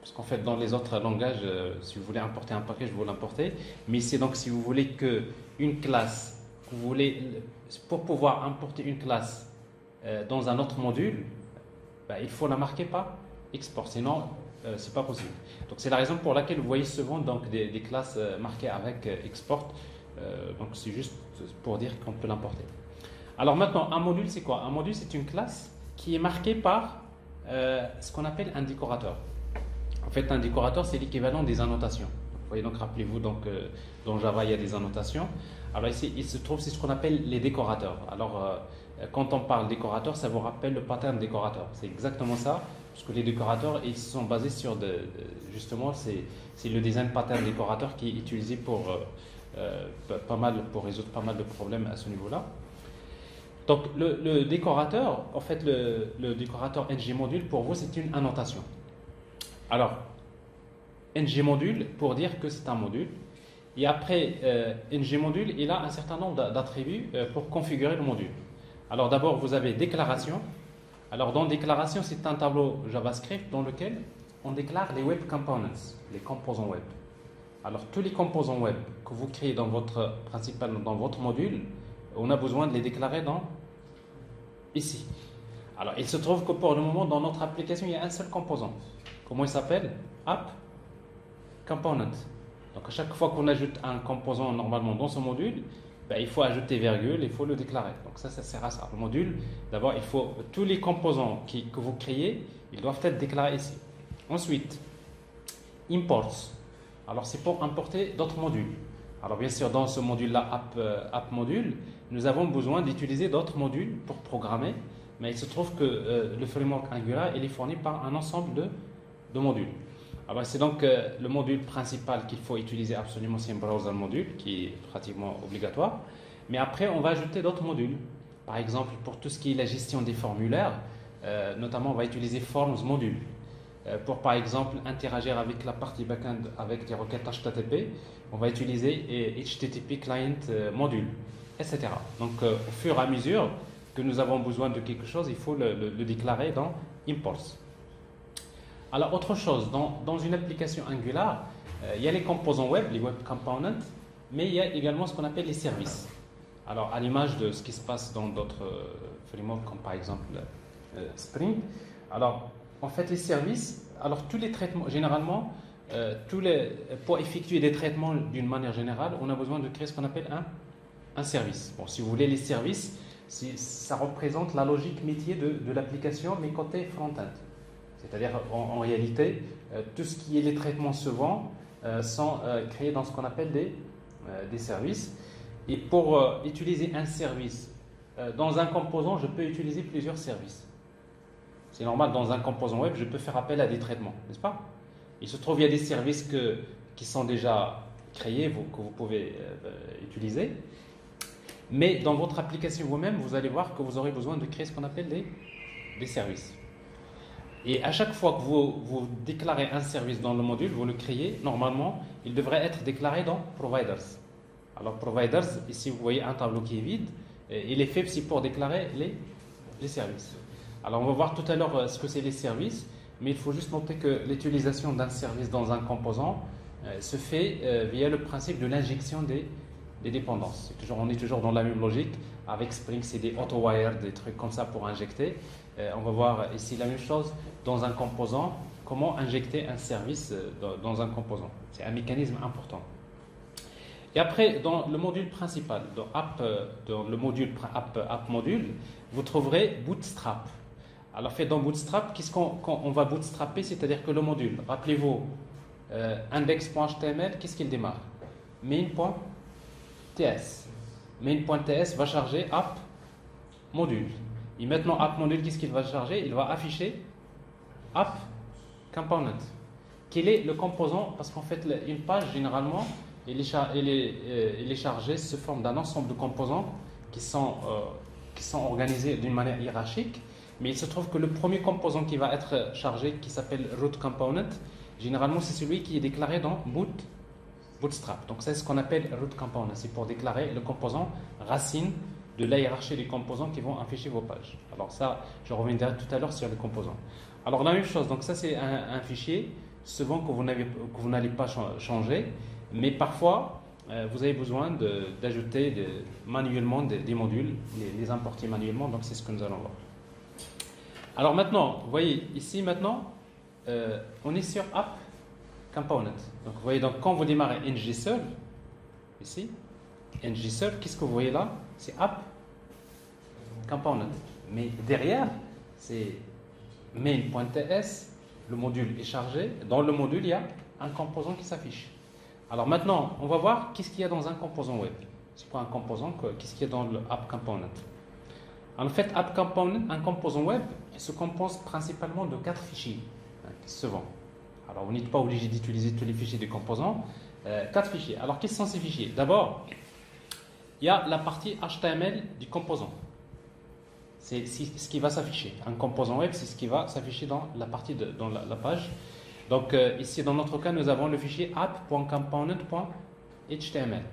Parce qu'en fait, dans les autres langages, si vous voulez importer un package, vous l'importez. Mais ici, donc, si vous voulez qu'une classe, pour pouvoir importer une classe dans un autre module, il faut la marquer par export. Sinon, ce n'est pas possible. Donc, c'est la raison pour laquelle vous voyez souvent donc, des classes marquées avec export. Donc, c'est juste pour dire qu'on peut l'importer. Alors maintenant, un module, c'est quoi? Un module, c'est une classe qui est marquée par ce qu'on appelle un décorateur. En fait, un décorateur, c'est l'équivalent des annotations. Vous voyez, donc rappelez-vous, dans Java, il y a des annotations. Alors ici, il se trouve, c'est ce qu'on appelle les décorateurs. Alors, quand on parle décorateur, ça vous rappelle le pattern décorateur. C'est exactement ça, parce que les décorateurs, ils sont basés sur, justement, c'est le design pattern décorateur qui est utilisé pour résoudre pas mal de problèmes à ce niveau-là. Donc, le décorateur, en fait, le décorateur ng-module, pour vous, c'est une annotation. Alors, ng-module, pour dire que c'est un module. Et après, ng-module, il a un certain nombre d'attributs pour configurer le module. Alors, d'abord, vous avez déclaration. Alors, dans déclaration, c'est un tableau JavaScript dans lequel on déclare les web components, les composants web. Alors, tous les composants web que vous créez dans votre module, on a besoin de les déclarer ici. Alors, il se trouve que pour le moment, dans notre application, il y a un seul composant. Comment il s'appelle? App Component. Donc, à chaque fois qu'on ajoute un composant normalement dans ce module, il faut ajouter virgule, il faut le déclarer. Donc, ça sert à ça. Le module, d'abord, tous les composants que vous créez, ils doivent être déclarés ici. Ensuite, imports. Alors, c'est pour importer d'autres modules. Alors bien sûr, dans ce module-là, app module, nous avons besoin d'utiliser d'autres modules pour programmer, mais il se trouve que le framework Angular il est fourni par un ensemble de modules. Alors c'est donc le module principal qu'il faut utiliser absolument, c'est un browser module qui est pratiquement obligatoire. Mais après, on va ajouter d'autres modules. Par exemple, pour tout ce qui est la gestion des formulaires, notamment on va utiliser Forms module. Pour par exemple interagir avec la partie backend avec des requêtes HTTP, on va utiliser HTTP client module, etc. Donc au fur et à mesure que nous avons besoin de quelque chose, il faut le déclarer dans imports. Alors autre chose, dans une application Angular, il y a les composants web, les web components, mais il y a également ce qu'on appelle les services. Alors à l'image de ce qui se passe dans d'autres frameworks comme par exemple Spring. Alors en fait les services, alors tous les traitements, généralement, pour effectuer des traitements d'une manière générale, on a besoin de créer ce qu'on appelle un service. Bon, si vous voulez, les services, ça représente la logique métier de l'application, mais côté front-end. C'est-à-dire, en réalité, tout ce qui est les traitements suivants sont créés dans ce qu'on appelle des services. Et pour utiliser un service dans un composant, je peux utiliser plusieurs services. C'est normal, dans un composant web, je peux faire appel à des traitements, n'est-ce pas? Il se trouve qu'il y a des services qui sont déjà créés, que vous pouvez utiliser. Mais dans votre application vous-même, vous allez voir que vous aurez besoin de créer ce qu'on appelle des services. Et à chaque fois que vous déclarez un service dans le module, vous le créez, normalement, il devrait être déclaré dans Providers. Alors Providers, ici vous voyez un tableau qui est vide, il est fait aussi pour déclarer les services. Alors on va voir tout à l'heure ce que c'est les services, mais il faut juste noter que l'utilisation d'un service dans un composant se fait via le principe de l'injection des dépendances. On est toujours dans la même logique. Avec Spring, c'est des auto-wire, des trucs comme ça pour injecter. On va voir ici la même chose dans un composant, comment injecter un service dans un composant. C'est un mécanisme important. Et après, dans le module principal, dans le module app module, vous trouverez Bootstrap. Alors, fait dans Bootstrap, qu'est-ce qu'on va bootstrapper? C'est-à-dire que le module, rappelez-vous, index.html, qu'est-ce qu'il démarre? Main.ts. Main.ts va charger app module. Et maintenant, app module, qu'est-ce qu'il va charger? Il va afficher app component. Quel est le composant? Parce qu'en fait, une page, généralement, il est chargé sous forme d'un ensemble de composants qui sont organisés d'une manière hiérarchique. Mais il se trouve que le premier composant qui va être chargé, qui s'appelle root component, généralement c'est celui qui est déclaré dans Bootstrap. Donc c'est ce qu'on appelle root component. C'est pour déclarer le composant racine de la hiérarchie des composants qui vont afficher vos pages. Alors ça, je reviendrai tout à l'heure sur les composants. Alors la même chose, donc ça c'est un fichier, souvent que vous n'allez pas changer, mais parfois vous avez besoin d'ajouter manuellement des modules, les importer manuellement, donc c'est ce que nous allons voir. Alors maintenant, vous voyez ici maintenant, on est sur App Component. Donc vous voyez, donc quand vous démarrez ngServe, ici, ngServe, qu'est-ce que vous voyez là? C'est App Component. Mais derrière, c'est main.ts, le module est chargé. Dans le module, il y a un composant qui s'affiche. Alors maintenant, on va voir qu'est-ce qu'il y a dans un composant web. C'est quoi un composant? Qu'est-ce qu'il y a dans le App Component? En fait, App Component, un composant web, il se compose principalement de 4 fichiers qui se vendent. Alors, vous n'êtes pas obligé d'utiliser tous les fichiers des composants. 4 fichiers. Alors, quels sont ces fichiers? D'abord, il y a la partie HTML du composant. C'est ce qui va s'afficher. Un composant web, c'est ce qui va s'afficher dans la partie dans la page. Donc, ici, dans notre cas, nous avons le fichier app.component.html.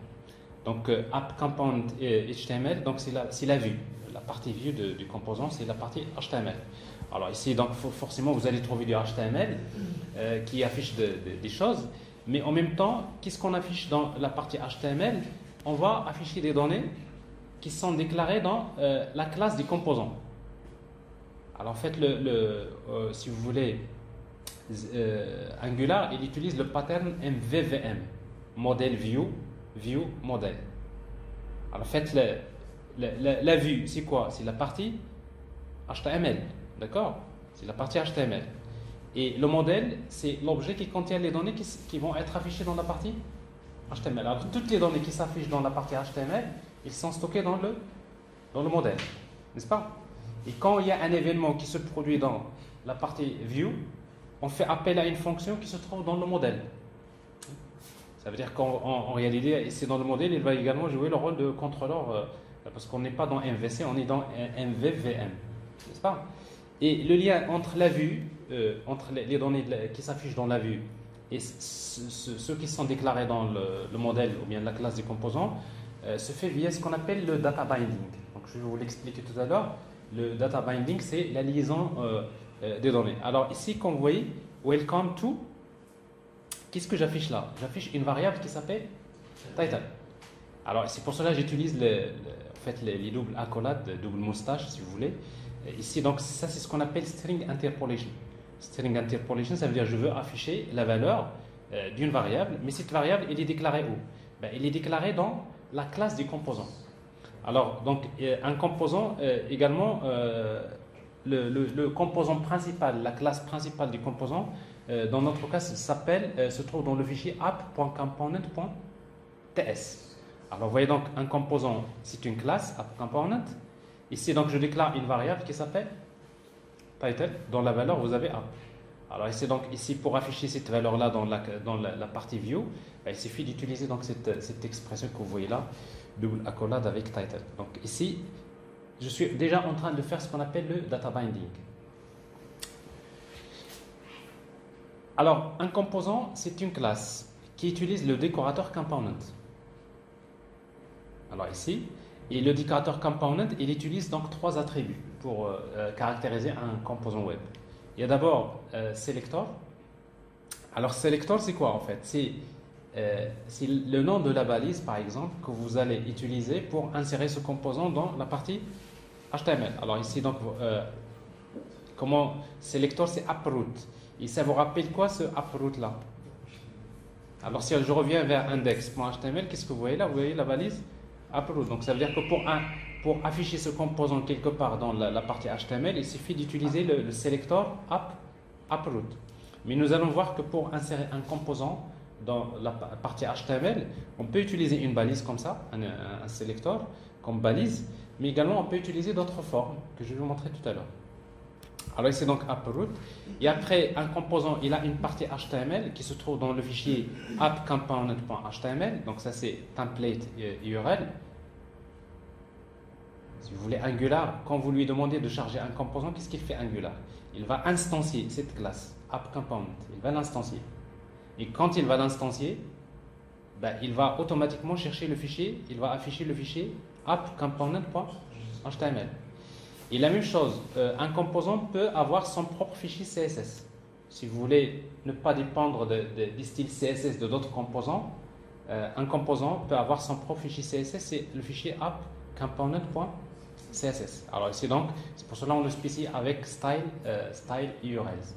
Donc, app.component.html, donc c'est la vue. La partie vue du composant, c'est la partie HTML. Alors ici, donc, forcément, vous allez trouver du HTML qui affiche des choses, mais en même temps, qu'est-ce qu'on affiche dans la partie HTML? On va afficher des données qui sont déclarées dans la classe du composant. Alors en fait, si vous voulez, Angular, il utilise le pattern MVVM, Model View Model. Alors en fait, la vue, c'est quoi? C'est la partie HTML, d'accord? C'est la partie HTML. Et le modèle, c'est l'objet qui contient les données qui vont être affichées dans la partie HTML. Alors, toutes les données qui s'affichent dans la partie HTML, ils sont stockés dans le modèle, n'est-ce pas? Et quand il y a un événement qui se produit dans la partie view, on fait appel à une fonction qui se trouve dans le modèle. Ça veut dire qu'en réalité, ici dans le modèle, il va également jouer le rôle de contrôleur, parce qu'on n'est pas dans MVC, on est dans MVVM, n'est-ce pas? Et le lien entre la vue, entre les données qui s'affichent dans la vue et ceux qui sont déclarés dans le modèle ou bien la classe des composants, se fait via ce qu'on appelle le data binding. Donc je vais vous l'expliquer tout à l'heure. Le data binding, c'est la liaison des données. Alors ici, comme vous voyez, welcome to, qu'est-ce que j'affiche là? J'affiche une variable qui s'appelle title. Alors c'est pour cela que j'utilise en fait, les doubles accolades, double moustache si vous voulez. Ici, donc ça c'est ce qu'on appelle string interpolation. String interpolation, ça veut dire je veux afficher la valeur d'une variable, mais cette variable, elle est déclarée où? Ben, elle est déclarée dans la classe du composant. Alors, donc, un composant également, le composant principal, la classe principale du composant, dans notre cas, se trouve dans le fichier app.component.ts. Alors, vous voyez donc, un composant, c'est une classe, app.component. Ici, donc, je déclare une variable qui s'appelle title, dont la valeur, vous avez app. Alors, ici, pour afficher cette valeur-là dans la partie view, il suffit d'utiliser donc cette expression que vous voyez là, double accolade avec title. Donc ici, je suis déjà en train de faire ce qu'on appelle le data binding. Alors, un composant, c'est une classe qui utilise le décorateur component. Alors ici, et le décorateur component, il utilise donc 3 attributs pour caractériser un composant web. Il y a d'abord selector. Alors selector, c'est quoi en fait? C'est le nom de la balise, par exemple, que vous allez utiliser pour insérer ce composant dans la partie HTML. Alors ici, donc, comment selector, c'est uproot. Et ça vous rappelle quoi ce uproot là? Alors si je reviens vers index.html, qu'est-ce que vous voyez là? Vous voyez la balise uproot. Donc ça veut dire que pour afficher ce composant quelque part dans la partie HTML, il suffit d'utiliser le selector uproot. Mais nous allons voir que pour insérer un composant dans la partie HTML, on peut utiliser une balise comme ça, un selector comme balise, mais également on peut utiliser d'autres formes que je vais vous montrer tout à l'heure. Alors ici donc uproot, et après un composant, il a une partie HTML qui se trouve dans le fichier appcomponent.html, donc ça c'est template URL. Si vous voulez Angular, quand vous lui demandez de charger un composant, qu'est-ce qu'il fait Angular? Il va instancier cette classe appcomponent, il va l'instancier. Et quand il va l'instancier, ben, il va automatiquement chercher le fichier, il va afficher le fichier appcomponent.html. Et la même chose, un composant peut avoir son propre fichier CSS. Si vous voulez ne pas dépendre du style CSS de d'autres composants, un composant peut avoir son propre fichier CSS, c'est le fichier appcomponent.css. Alors ici donc, c'est pour cela qu'on le spécifie avec style URLs.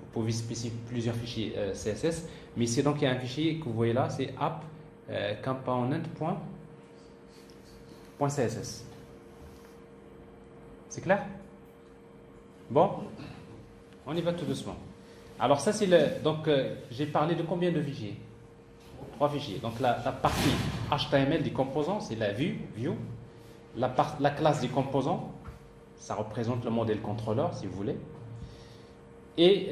Vous pouvez spécifier plusieurs fichiers CSS, mais ici donc il y a un fichier que vous voyez là, c'est appcomponent.css. C'est clair? Bon, on y va tout doucement. Alors ça c'est donc j'ai parlé de combien de fichiers? 3 fichiers. Donc la partie HTML des composants, c'est la view. La classe des composants, ça représente le modèle contrôleur si vous voulez. Et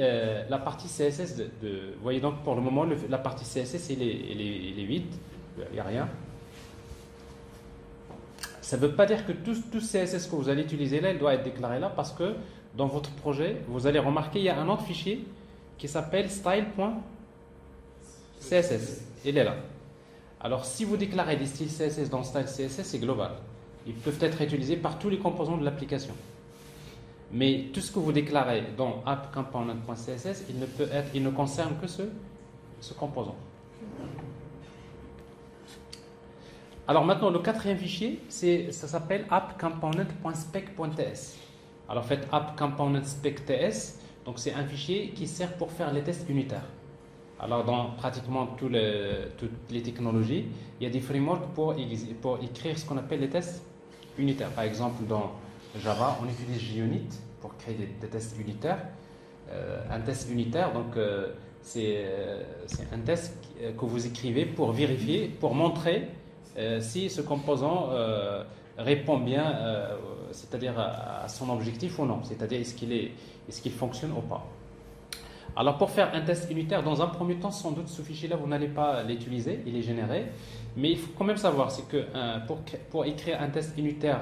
la partie CSS, vous voyez donc pour le moment, la partie CSS, elle est vide, il n'y a rien. Ça ne veut pas dire que tout CSS que vous allez utiliser là, il doit être déclaré là, parce que dans votre projet, vous allez remarquer, il y a un autre fichier qui s'appelle style.css. Il est là. Alors, si vous déclarez des styles CSS dans style CSS, c'est global. Ils peuvent être utilisés par tous les composants de l'application. Mais tout ce que vous déclarez dans appcomponent.css, il ne concerne que ce composant. Alors maintenant, le 4e fichier, ça s'appelle appcomponent.spec.ts. Alors faites appcomponent.spec.ts, donc c'est un fichier qui sert pour faire les tests unitaires. Alors dans pratiquement toutes les technologies, il y a des frameworks pour écrire ce qu'on appelle les tests unitaires. Par exemple, dans Java, on utilise JUnit pour créer des tests unitaires. Un test unitaire, donc c'est un test que vous écrivez pour vérifier, pour montrer si ce composant répond bien, c'est-à-dire à son objectif ou non, c'est-à-dire est-ce qu'il fonctionne ou pas. Alors pour faire un test unitaire, dans un premier temps, sans doute ce fichier-là, vous n'allez pas l'utiliser, il est généré, mais il faut quand même savoir, c'est que pour écrire un test unitaire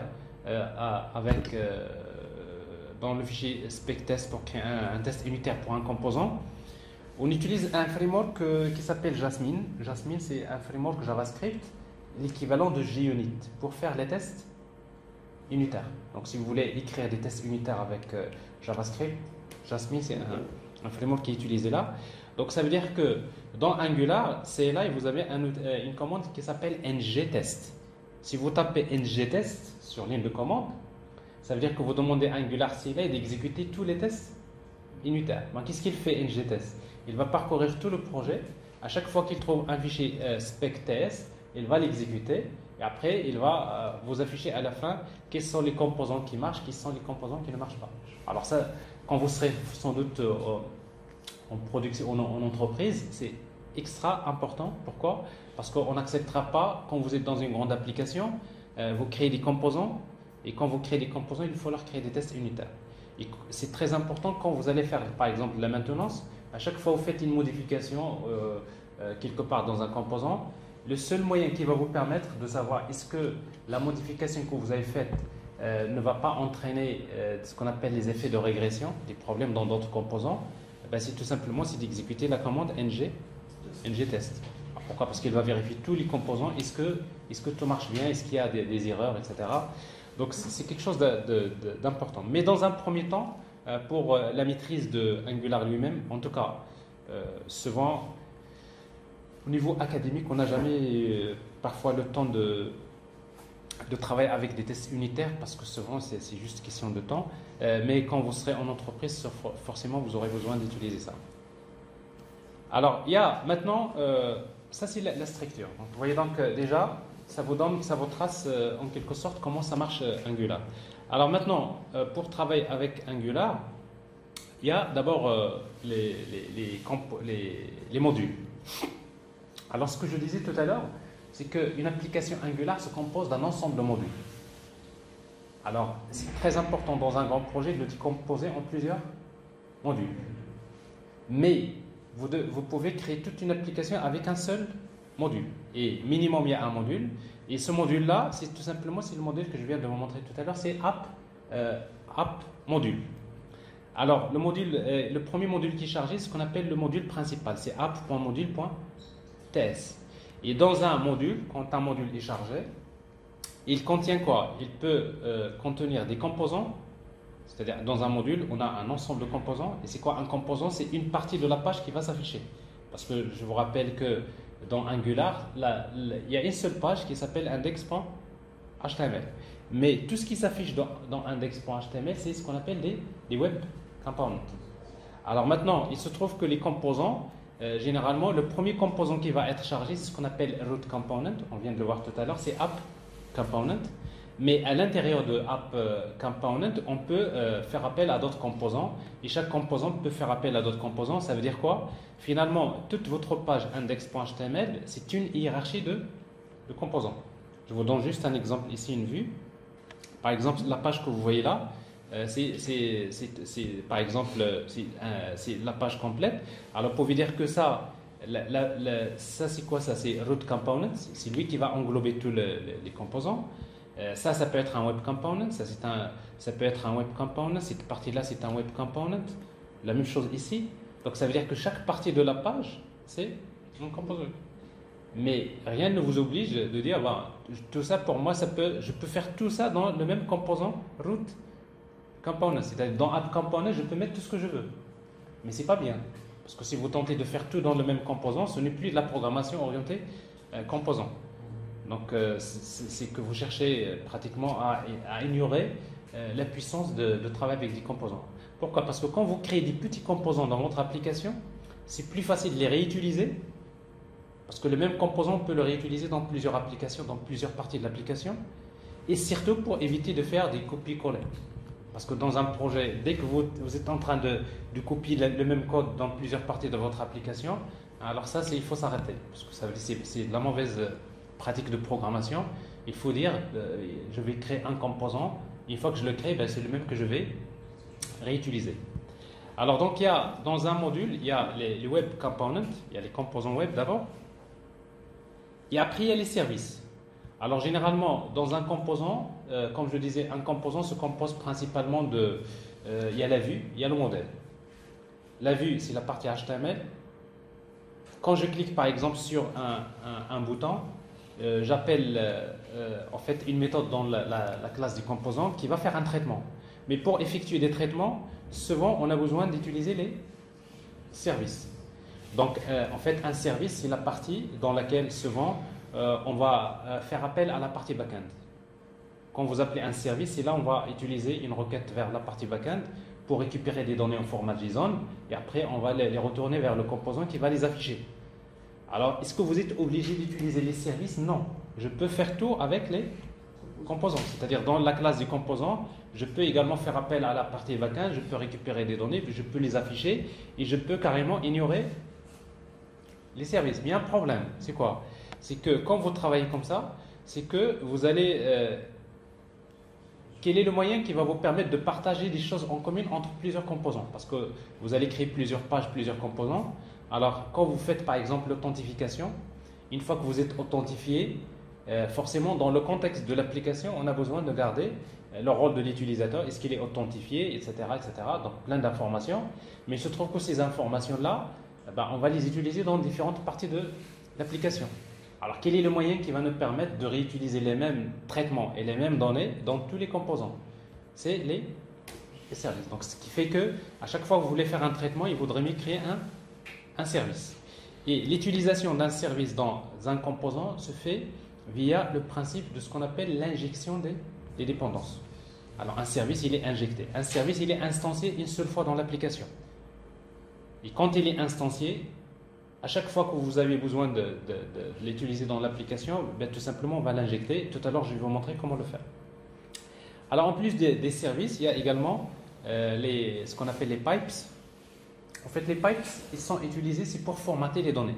dans le fichier spec-test, pour créer un test unitaire pour un composant, on utilise un framework qui s'appelle Jasmine. Jasmine, c'est un framework JavaScript, l'équivalent de JUnit, pour faire les tests unitaires. Donc si vous voulez écrire des tests unitaires avec JavaScript, Jasmine, c'est un framework qui est utilisé là. Donc ça veut dire que dans Angular, c'est là et vous avez une commande qui s'appelle ngTest. Si vous tapez ngTest sur ligne de commande, ça veut dire que vous demandez à Angular CLI d'exécuter tous les tests unitaires. Donc qu'est-ce qu'il fait ngTest? Il va parcourir tout le projet. À chaque fois qu'il trouve un fichier spec-test, il va l'exécuter. Et après, il va vous afficher à la fin quels sont les composants qui marchent, quels sont les composants qui ne marchent pas. Alors ça, quand vous serez sans doute en production, en entreprise, c'est extra important. Pourquoi? Parce qu'on n'acceptera pas, quand vous êtes dans une grande application, vous créez des composants, et quand vous créez des composants, il faut leur créer des tests unitaires. Et c'est très important quand vous allez faire, par exemple, la maintenance. À chaque fois que vous faites une modification quelque part dans un composant, le seul moyen qui va vous permettre de savoir est-ce que la modification que vous avez faite ne va pas entraîner ce qu'on appelle les effets de régression, des problèmes dans d'autres composants, c'est tout simplement d'exécuter la commande ngTest. Pourquoi? Parce qu'il va vérifier tous les composants, est-ce que tout marche bien, est-ce qu'il y a des erreurs, etc. Donc c'est quelque chose d'important. Mais dans un premier temps, pour la maîtrise de Angular lui-même, en tout cas, souvent, au niveau académique, on n'a jamais parfois le temps de travailler avec des tests unitaires parce que souvent c'est juste question de temps. Mais quand vous serez en entreprise, forcément vous aurez besoin d'utiliser ça. Alors, il y a maintenant, ça c'est la structure. Donc, vous voyez donc déjà, ça vous trace en quelque sorte comment ça marche Angular. Alors maintenant, pour travailler avec Angular, il y a d'abord les modules. Alors ce que je disais tout à l'heure, c'est qu'une application Angular se compose d'un ensemble de modules. Alors c'est très important dans un grand projet de le décomposer en plusieurs modules. Mais vous pouvez créer toute une application avec un seul module. Et minimum, il y a un module. Et ce module-là, c'est tout simplement le module que je viens de vous montrer tout à l'heure, c'est app module. Alors, le premier module qui est chargé, c'est ce qu'on appelle le module principal. C'est app.module.ts. Et dans un module, quand un module est chargé, il contient quoi? Il peut contenir des composants. C'est-à-dire, dans un module, on a un ensemble de composants. Et c'est quoi un composant? C'est une partie de la page qui va s'afficher. Parce que je vous rappelle que dans Angular, il y a une seule page qui s'appelle index.html. Mais tout ce qui s'affiche dans index.html, c'est ce qu'on appelle des web components. Alors maintenant, il se trouve que les composants, généralement, le premier composant qui va être chargé, c'est ce qu'on appelle root component. On vient de le voir tout à l'heure, c'est app component. Mais à l'intérieur de app component, on peut faire appel à d'autres composants. Et chaque composant peut faire appel à d'autres composants. Ça veut dire quoi? Finalement, toute votre page index.html, c'est une hiérarchie de composants. Je vous donne juste un exemple ici, une vue. Par exemple, la page que vous voyez là, par exemple, c'est la page complète. Alors, vous pouvez dire que ça c'est quoi ça? C'est root component. C'est lui qui va englober tous les composants. Ça peut être un web component, ça peut être un web component, cette partie-là, c'est un web component. La même chose ici. Donc, ça veut dire que chaque partie de la page, c'est un composant. Mais rien ne vous oblige de dire, tout ça, pour moi, je peux faire tout ça dans le même composant root component. C'est-à-dire, dans app component, je peux mettre tout ce que je veux. Mais c'est pas bien. Parce que si vous tentez de faire tout dans le même composant, ce n'est plus de la programmation orientée composant. Donc, c'est que vous cherchez pratiquement à ignorer la puissance de travail avec des composants. Pourquoi? Parce que quand vous créez des petits composants dans votre application, c'est plus facile de les réutiliser. Parce que le même composant, on peut le réutiliser dans plusieurs applications, dans plusieurs parties de l'application. Et surtout pour éviter de faire des copier-coller. Parce que dans un projet, dès que vous êtes en train de copier le même code dans plusieurs parties de votre application, alors ça, il faut s'arrêter. Parce que c'est de la mauvaise pratique de programmation. Il faut dire, je vais créer un composant. Une fois que je le crée, ben, c'est le même que je vais réutiliser. Alors donc, dans un module, il y a les web components, il y a les composants web d'abord. Et après, il y a les services. Alors généralement, dans un composant, comme je disais, un composant se compose principalement il y a la vue, il y a le modèle. La vue, c'est la partie HTML. Quand je clique par exemple sur un bouton, j'appelle en fait une méthode dans la classe du composant qui va faire un traitement. Mais pour effectuer des traitements, souvent on a besoin d'utiliser les services. Donc en fait, un service, c'est la partie dans laquelle souvent on va faire appel à la partie back-end. Quand vous appelez un service, c'est là on va utiliser une requête vers la partie back-end pour récupérer des données en format JSON et après on va les retourner vers le composant qui va les afficher. Alors, est-ce que vous êtes obligé d'utiliser les services? Non. Je peux faire tout avec les composants. C'est-à-dire dans la classe du composant, je peux également faire appel à la partie back-end, je peux récupérer des données, puis je peux les afficher et je peux carrément ignorer les services. Mais il y a un problème. C'est quoi? C'est que quand vous travaillez comme ça, c'est que vous allez... quel est le moyen qui va vous permettre de partager des choses en commun entre plusieurs composants? Parce que vous allez créer plusieurs pages, plusieurs composants. Alors, quand vous faites par exemple l'authentification, une fois que vous êtes authentifié, forcément dans le contexte de l'application, on a besoin de garder le rôle de l'utilisateur, est-ce qu'il est authentifié, etc., etc. Donc plein d'informations. Mais il se trouve que ces informations-là, on va les utiliser dans différentes parties de l'application. Alors, quel est le moyen qui va nous permettre de réutiliser les mêmes traitements et les mêmes données dans tous les composants? C'est les services. Donc, ce qui fait que à chaque fois que vous voulez faire un traitement, il vaudrait mieux créer un service. Et l'utilisation d'un service dans un composant se fait via le principe de ce qu'on appelle l'injection des dépendances. Alors, un service, il est injecté. Un service, il est instancié une seule fois dans l'application. Et quand il est instancié, à chaque fois que vous avez besoin de l'utiliser dans l'application, tout simplement, on va l'injecter. Tout à l'heure, je vais vous montrer comment le faire. Alors, en plus des services, il y a également ce qu'on appelle les pipes. En fait, les pipes, ils sont utilisés, c'est pour formater les données.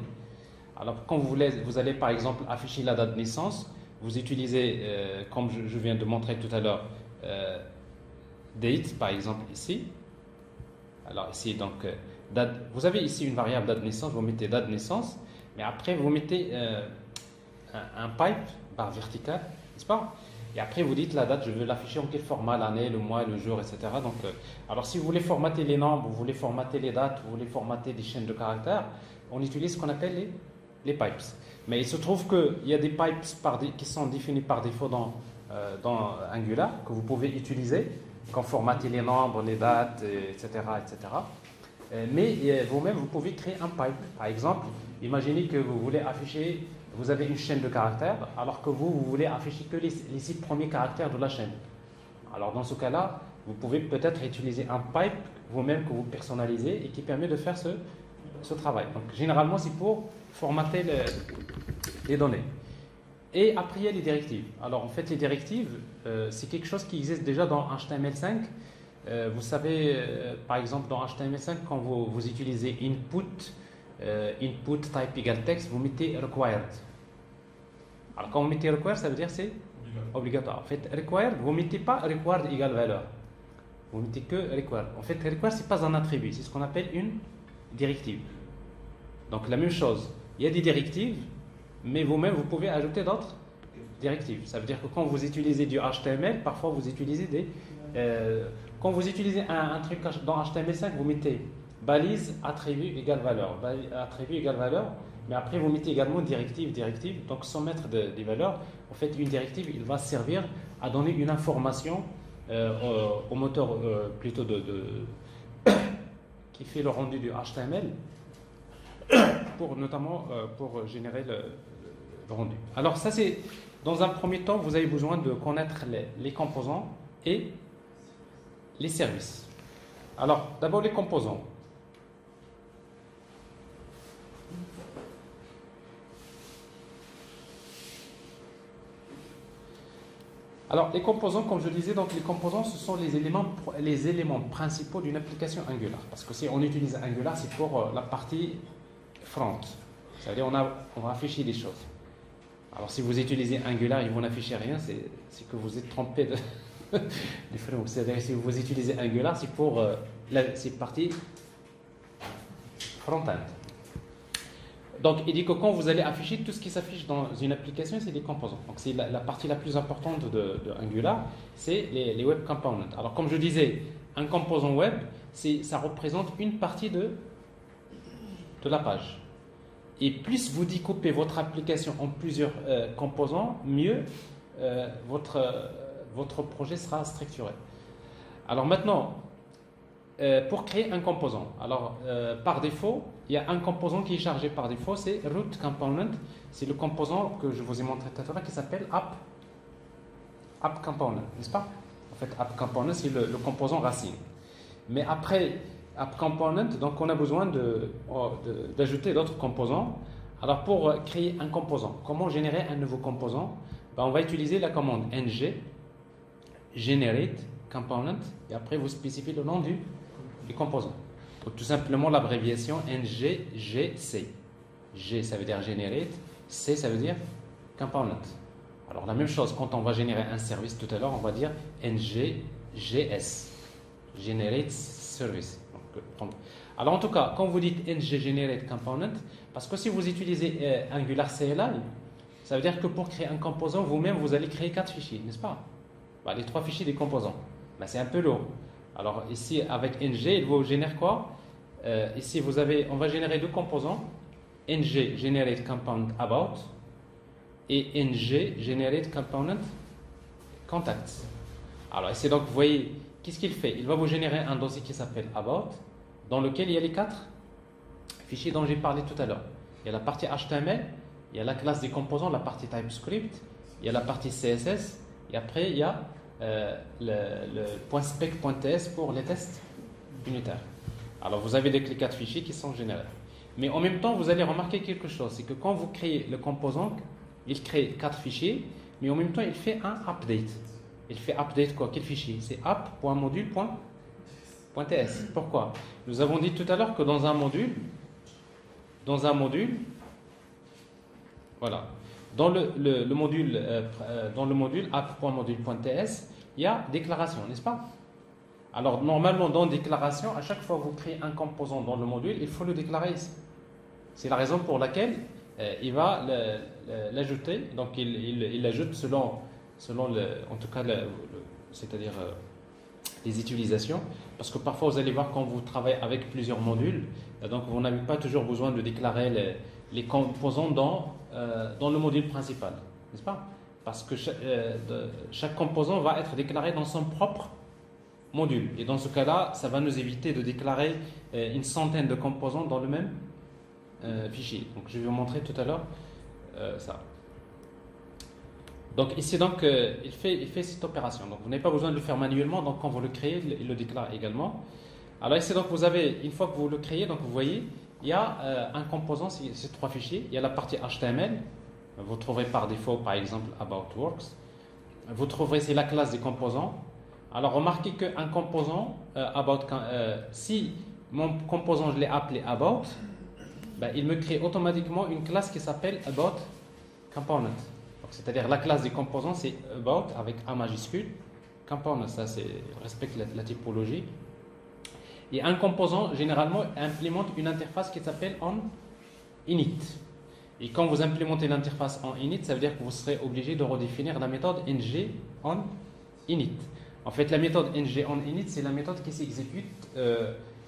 Alors, quand vous allez par exemple afficher la date de naissance, vous utilisez, comme je viens de montrer tout à l'heure, date, par exemple, ici. Alors, ici, donc, date, vous avez ici une variable date de naissance, vous mettez date de naissance, mais après, vous mettez un pipe, barre verticale, n'est-ce pas? Et après, vous dites la date, je veux l'afficher en quel format, l'année, le mois, le jour, etc. Donc, alors, si vous voulez formater les nombres, vous voulez formater les dates, vous voulez formater des chaînes de caractères, on utilise ce qu'on appelle les pipes. Mais il se trouve qu'il y a des pipes qui sont définis par défaut dans Angular, que vous pouvez utiliser, quand formater les nombres, les dates, etc. etc. Mais vous-même, vous pouvez créer un pipe. Par exemple, imaginez que vous voulez afficher... Vous avez une chaîne de caractères, alors que vous voulez afficher que les 6 premiers caractères de la chaîne. Alors dans ce cas-là, vous pouvez peut-être utiliser un pipe vous-même que vous personnalisez et qui permet de faire ce travail. Donc généralement, c'est pour formater les données. Et après, il y a les directives. Alors en fait, les directives, c'est quelque chose qui existe déjà dans HTML5. Vous savez, par exemple, dans HTML5, quand vous utilisez input type égale texte, vous mettez required. Alors quand vous mettez required, ça veut dire c'est obligatoire. En fait, required, vous ne mettez pas required égale valeur. Vous mettez que required. En fait, required, ce n'est pas un attribut, c'est ce qu'on appelle une directive. Donc la même chose, il y a des directives, mais vous-même, vous pouvez ajouter d'autres directives. Ça veut dire que quand vous utilisez du HTML, parfois vous utilisez quand vous utilisez un truc dans HTML5, vous mettez balise, attribut égale valeur. Attribut égale valeur, mais après vous mettez également directive. Donc sans mettre des valeurs, en fait une directive, il va servir à donner une information au moteur plutôt qui fait le rendu du HTML, notamment pour générer le rendu. Alors ça c'est, dans un premier temps, vous avez besoin de connaître les composants et les services. Alors d'abord les composants. Alors, les composants, comme je disais, donc les composants, ce sont les éléments principaux d'une application Angular. Parce que si on utilise Angular, c'est pour la partie front. C'est-à-dire, on va afficher des choses. Alors, si vous utilisez Angular et vous n'affichez rien, c'est que vous êtes trompé du front. C'est-à-dire, si vous utilisez Angular, c'est pour cette partie front-end. Donc, il dit que quand vous allez afficher, tout ce qui s'affiche dans une application, c'est des composants. Donc, c'est la partie la plus importante de Angular, c'est les web components. Alors, comme je disais, un composant web, ça représente une partie de la page. Et plus vous découpez votre application en plusieurs composants, mieux votre projet sera structuré. Alors maintenant, pour créer un composant, alors par défaut, il y a un composant qui est chargé par défaut, c'est root component. C'est le composant que je vous ai montré tout à l'heure qui s'appelle app component, n'est-ce pas? En fait, app component, c'est le composant racine. Mais après app component, donc on a besoin d'ajouter d'autres composants. Alors pour créer un composant, comment générer un nouveau composant? On va utiliser la commande ng generate component et après vous spécifiez le nom du composant. Donc, tout simplement l'abréviation NGGC. G ça veut dire generate, C ça veut dire component. Alors la même chose quand on va générer un service tout à l'heure, on va dire NGGS, generate service. Donc, alors en tout cas, quand vous dites ng generate component, parce que si vous utilisez Angular CLI, ça veut dire que pour créer un composant, vous-même vous allez créer 4 fichiers, n'est-ce pas? Les 3 fichiers des composants. C'est un peu lourd. Alors ici avec ng, il vous génère quoi? Ici on va générer 2 composants, ng generate component about et ng generate component contact. Alors ici donc vous voyez qu'est-ce qu'il fait? Il va vous générer un dossier qui s'appelle about dans lequel il y a les 4 fichiers dont j'ai parlé tout à l'heure. Il y a la partie HTML, il y a la classe des composants, la partie TypeScript, il y a la partie CSS et après il y a le .spec.ts pour les tests unitaires. Alors vous avez les 4 fichiers qui sont générés. Mais en même temps, vous allez remarquer quelque chose, c'est que quand vous créez le composant, il crée 4 fichiers, mais en même temps, il fait un update. Il fait update quoi? Quel fichier? C'est app.module.ts. Pourquoi? Nous avons dit tout à l'heure que dans un module, voilà, dans le module app.module.ts, il y a déclaration, n'est-ce pas? Alors normalement dans déclaration, à chaque fois que vous créez un composant dans le module, il faut le déclarer ici. C'est la raison pour laquelle il va l'ajouter. Donc il l'ajoute selon en tout cas c'est-à-dire les utilisations, parce que parfois vous allez voir quand vous travaillez avec plusieurs modules, donc vous n'avez pas toujours besoin de déclarer les composants dans le module principal, n'est-ce pas? Parce que chaque composant va être déclaré dans son propre module. Et dans ce cas-là, ça va nous éviter de déclarer une centaine de composants dans le même fichier. Donc je vais vous montrer tout à l'heure ça. Donc ici, il fait cette opération. Donc vous n'avez pas besoin de le faire manuellement. Donc quand vous le créez, il le déclare également. Alors ici, donc vous avez, une fois que vous le créez, donc vous voyez, il y a un composant, c'est 3 fichiers. Il y a la partie HTML. Vous trouverez par défaut, par exemple, About Works. Vous trouverez, c'est la classe des composants. Alors remarquez qu'un composant, si mon composant je l'ai appelé About, il me crée automatiquement une classe qui s'appelle About Component. C'est-à-dire la classe des composants, c'est About avec A majuscule. Component, ça respecte la typologie. Et un composant, généralement, implémente une interface qui s'appelle init. Et quand vous implémentez l'interface en init, ça veut dire que vous serez obligé de redéfinir la méthode ng on init. En fait, la méthode ng on init, c'est la méthode qui s'exécute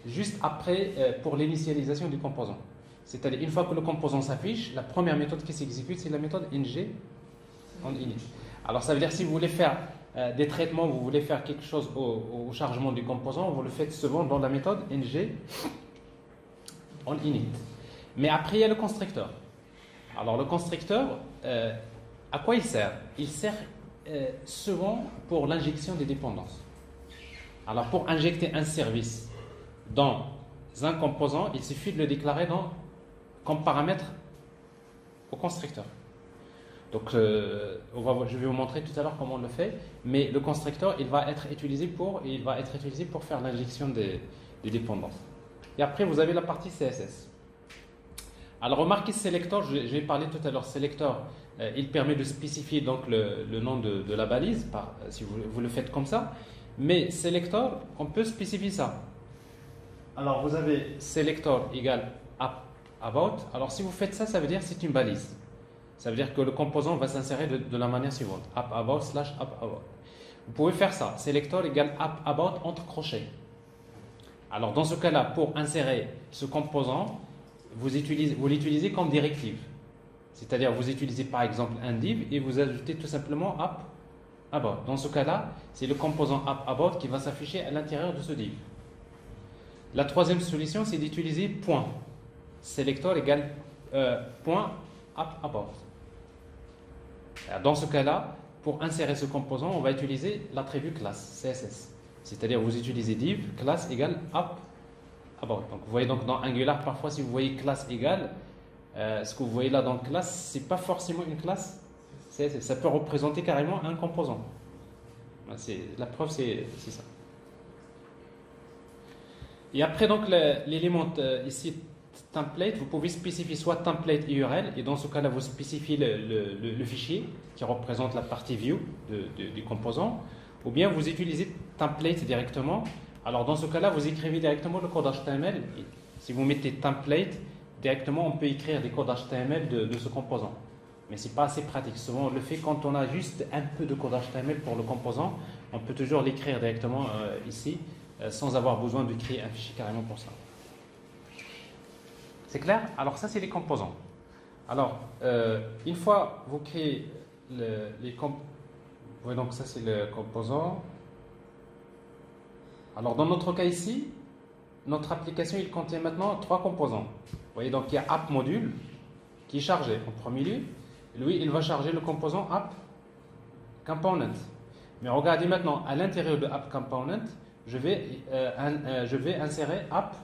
juste après pour l'initialisation du composant. C'est-à-dire, une fois que le composant s'affiche, la première méthode qui s'exécute, c'est la méthode ng on init. Alors, ça veut dire si vous voulez faire des traitements, vous voulez faire quelque chose au chargement du composant, vous le faites souvent dans la méthode ng on init. Mais après, il y a le constructeur. Alors, le constructeur, à quoi il sert? Il sert souvent pour l'injection des dépendances. Alors, pour injecter un service dans un composant, il suffit de le déclarer comme paramètre au constructeur. Donc, je vais vous montrer tout à l'heure comment on le fait, mais le constructeur, il va être utilisé pour faire l'injection des dépendances. Et après, vous avez la partie CSS. Alors, remarquez selector, j'ai parlé tout à l'heure, selector, il permet de spécifier donc le nom de la balise, si vous le faites comme ça, mais selector, on peut spécifier ça. Alors, vous avez selector égale about. Alors, si vous faites ça, ça veut dire que c'est une balise. Ça veut dire que le composant va s'insérer de la manière suivante. About / about. Vous pouvez faire ça. Selector égale about entre crochets. Alors, dans ce cas-là, pour insérer ce composant, vous l'utilisez comme directive. C'est-à-dire, vous utilisez par exemple un div et vous ajoutez tout simplement about. Dans ce cas-là, c'est le composant about qui va s'afficher à l'intérieur de ce div. La troisième solution, c'est d'utiliser point. Selector égale point about. Dans ce cas-là, pour insérer ce composant, on va utiliser l'attribut classe, CSS. C'est-à-dire, vous utilisez div, classe égale about. Donc, vous voyez donc dans Angular, parfois, si vous voyez classe égale, ce que vous voyez là dans classe, ce n'est pas forcément une classe CSS. Ça peut représenter carrément un composant. La preuve, c'est ça. Et après, donc, l'élément ici, template, vous pouvez spécifier soit template URL, et dans ce cas-là, vous spécifiez le fichier qui représente la partie view du composant, ou bien vous utilisez template directement. Alors, dans ce cas-là, vous écrivez directement le code HTML. Et si vous mettez template, directement, on peut écrire des codes HTML de ce composant. Mais ce n'est pas assez pratique. Souvent, on le fait quand on a juste un peu de code HTML pour le composant. On peut toujours l'écrire directement ici, sans avoir besoin de créer un fichier carrément pour ça. C'est clair? Alors ça, c'est les composants. Alors, une fois vous créez les composants, oui, donc ça c'est le composant. Alors dans notre cas ici, notre application, il contient maintenant 3 composants. Vous voyez, donc il y a app module qui est chargé en premier lieu. Lui, il va charger le composant app component. Mais regardez maintenant, à l'intérieur de app component, je vais insérer app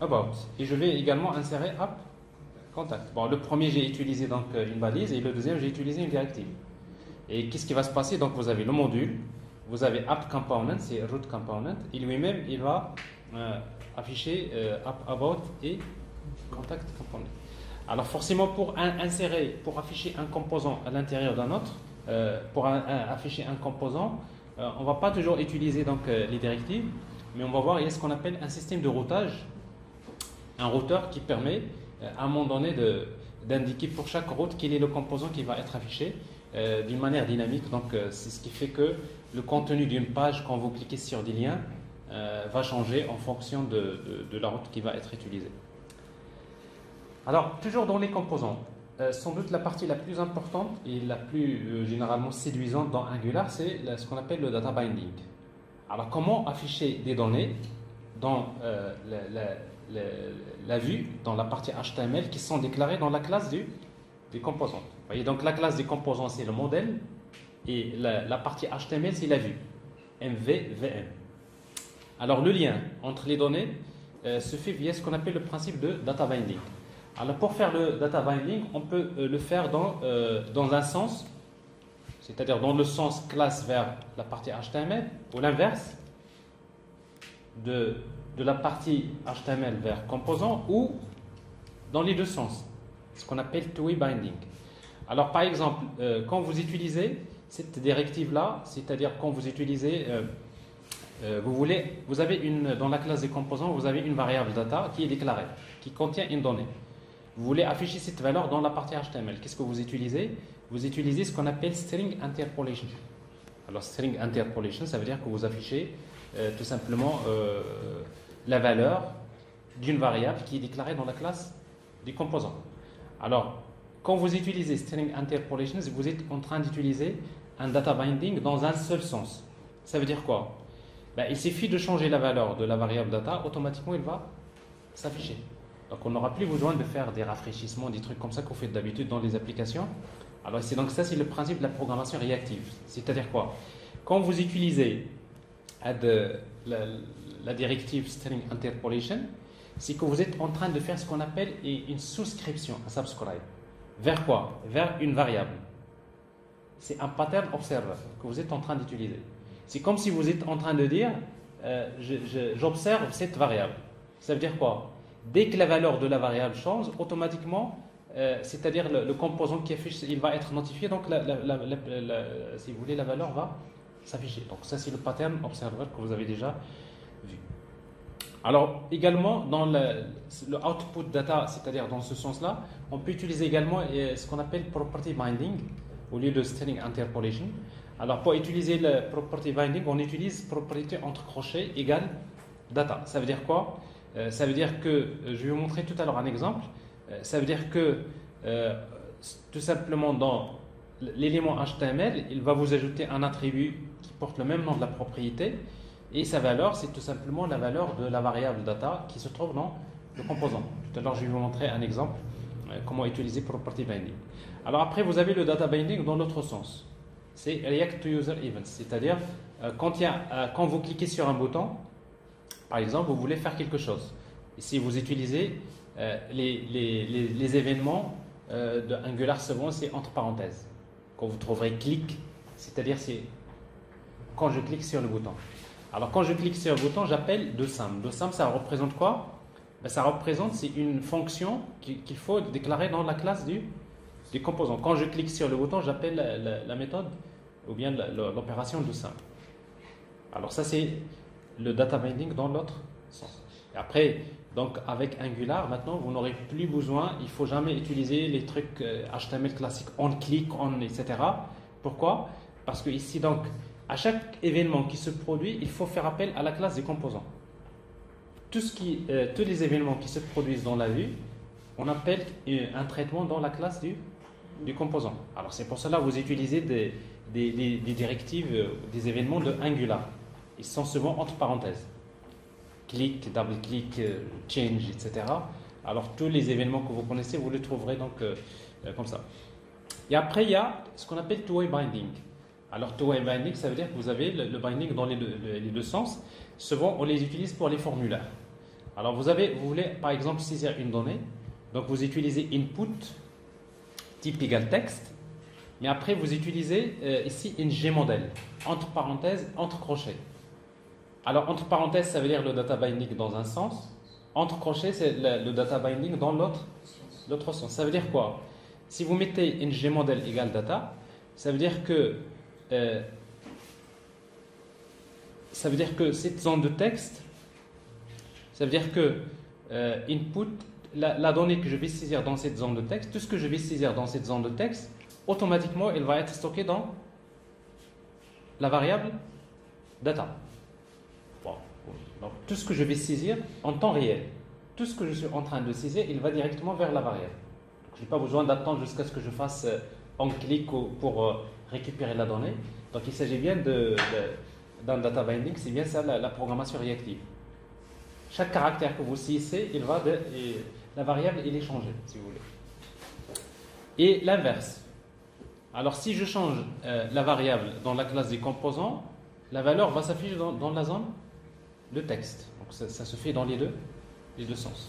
about. Et je vais également insérer app contact. Bon, le premier, j'ai utilisé donc une balise, et le deuxième, j'ai utilisé une directive. Et qu'est-ce qui va se passer? Donc, vous avez le module, vous avez app component, c'est root component, et lui-même, il va afficher app about et contact component. Alors, forcément, pour afficher un composant à l'intérieur d'un autre, pour afficher un composant, on ne va pas toujours utiliser donc les directives, mais on va voir, il y a ce qu'on appelle un système de routage. Un routeur qui permet à un moment donné d'indiquer pour chaque route quel est le composant qui va être affiché d'une manière dynamique. Donc c'est ce qui fait que le contenu d'une page, quand vous cliquez sur des liens, va changer en fonction de la route qui va être utilisée. Alors, toujours dans les composants, sans doute la partie la plus importante et la plus généralement séduisante dans Angular, c'est ce qu'on appelle le data binding. Alors, comment afficher des données dans la vue, dans la partie HTML, qui sont déclarées dans la classe des composants. Vous voyez, donc la classe des composants, c'est le modèle, et la partie HTML, c'est la vue, MVVM. Alors, le lien entre les données se fait via ce qu'on appelle le principe de data binding. Alors, pour faire le data binding, on peut le faire dans un sens, c'est-à-dire dans le sens classe vers la partie HTML, ou l'inverse, de la partie HTML vers composant, ou dans les deux sens, ce qu'on appelle two-way binding. Alors par exemple, quand vous utilisez cette directive-là, c'est-à-dire quand vous utilisez, vous avez dans la classe des composants, vous avez une variable data qui est déclarée, qui contient une donnée. Vous voulez afficher cette valeur dans la partie HTML. Qu'est-ce que vous utilisez? Vous utilisez ce qu'on appelle string interpolation. Alors string interpolation, ça veut dire que vous affichez tout simplement la valeur d'une variable qui est déclarée dans la classe des composants. Alors, quand vous utilisez string interpolation, vous êtes en train d'utiliser un data binding dans un seul sens. Ça veut dire quoi? Il suffit de changer la valeur de la variable data, automatiquement il va s'afficher. Donc on n'aura plus besoin de faire des rafraîchissements, des trucs comme ça qu'on fait d'habitude dans les applications. Alors donc ça, c'est le principe de la programmation réactive. C'est-à-dire quoi? Quand vous utilisez la directive string interpolation, c'est que vous êtes en train de faire ce qu'on appelle une souscription, un subscribe. vers quoi? Vers une variable. C'est un pattern observer que vous êtes en train d'utiliser. C'est comme si vous êtes en train de dire j'observe cette variable. Ça veut dire quoi? Dès que la valeur de la variable change, automatiquement, c'est-à-dire le composant qui affiche, il va être notifié, donc si vous voulez, la valeur va s'afficher. Donc ça, c'est le pattern observer que vous avez déjà vu. Alors également, dans le output data, c'est-à-dire dans ce sens-là, on peut utiliser également ce qu'on appelle property binding au lieu de string interpolation. Alors pour utiliser le property binding, on utilise propriété entre crochets égale data. Ça veut dire quoi? Ça veut dire que, je vais vous montrer tout à l'heure un exemple, ça veut dire que tout simplement dans l'élément HTML, il va vous ajouter un attribut qui porte le même nom de la propriété et sa valeur, c'est tout simplement la valeur de la variable data qui se trouve dans le composant. Tout à l'heure, je vais vous montrer un exemple, comment utiliser property binding. Alors après, vous avez le data binding dans l'autre sens. C'est React to User Events, c'est-à-dire quand vous cliquez sur un bouton, par exemple, vous voulez faire quelque chose. Ici, vous utilisez les événements de Angular Second, c'est entre parenthèses. Quand vous trouverez clic, c'est-à-dire c'est quand je clique sur le bouton. Alors quand je clique sur le bouton, j'appelle DoSum. DoSum, ça représente quoi? Ça représente, c'est une fonction qu'il faut déclarer dans la classe du composant. Quand je clique sur le bouton, j'appelle la méthode ou bien l'opération DoSum. Alors ça, c'est le data binding dans l'autre sens. Et après, donc avec Angular, maintenant, vous n'aurez plus besoin, il ne faut jamais utiliser les trucs HTML classiques, on clique, etc. Pourquoi? Parce que ici, donc, à chaque événement qui se produit, il faut faire appel à la classe des composants. Tous les événements qui se produisent dans la vue, on appelle un traitement dans la classe du composant. Alors c'est pour cela que vous utilisez des directives, des événements de Angular. Ils sont souvent entre parenthèses. Click, double click, change, etc. Alors tous les événements que vous connaissez, vous les trouverez donc comme ça. Et après, il y a ce qu'on appelle two-way binding. Alors two-way binding, ça veut dire que vous avez le binding dans les deux sens. Souvent, on les utilise pour les formulaires. Alors vous voulez par exemple saisir une donnée. Donc vous utilisez input type égal texte. Mais après, vous utilisez ici une gmodel, entre parenthèses, entre crochets. Alors, entre parenthèses, ça veut dire le data binding dans un sens. Entre crochets, c'est le data binding dans l'autre sens. Ça veut dire quoi? Si vous mettez une gmodel égale data, ça veut dire que cette zone de texte, ça veut dire que input, la donnée que je vais saisir dans cette zone de texte, tout ce que je vais saisir dans cette zone de texte, automatiquement, elle va être stockée dans la variable data. Bon. Donc, tout ce que je vais saisir en temps réel, tout ce que je suis en train de saisir, il va directement vers la variable. Je n'ai pas besoin d'attendre jusqu'à ce que je fasse un clic pour récupérer la donnée. Donc, il s'agit bien d'un data binding, c'est bien ça la programmation réactive. Chaque caractère que vous saisissez, la variable, il est changé, si vous voulez. Et l'inverse. Alors, si je change la variable dans la classe des composants, la valeur va s'afficher dans la zone de texte. Donc, ça se fait dans les deux sens.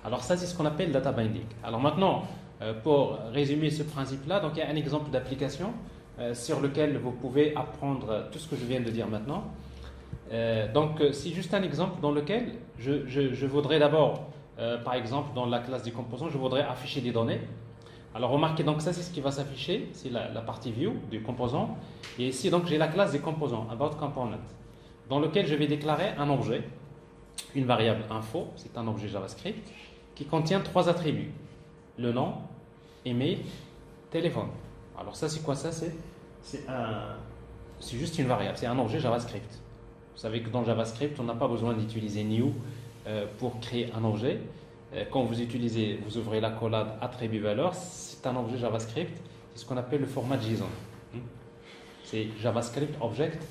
Alors, ça, c'est ce qu'on appelle data binding. Alors, maintenant, pour résumer ce principe-là, donc il y a un exemple d'application sur lequel vous pouvez apprendre tout ce que je viens de dire maintenant. Donc, c'est juste un exemple dans lequel je voudrais d'abord, par exemple, dans la classe des composants, je voudrais afficher des données. Alors remarquez, donc ça c'est ce qui va s'afficher, c'est la partie view du composant. Et ici donc j'ai la classe des composants, about component, dans lequel je vais déclarer un objet, une variable info, c'est un objet JavaScript, qui contient 3 attributs. Le nom, email, téléphone. Alors ça c'est quoi ça? C'est juste une variable, c'est un objet JavaScript. Vous savez que dans JavaScript, on n'a pas besoin d'utiliser new pour créer un objet. Quand vous ouvrez l'accolade attribut valeur, c'est un objet JavaScript, c'est ce qu'on appelle le format JSON. C'est JavaScript Object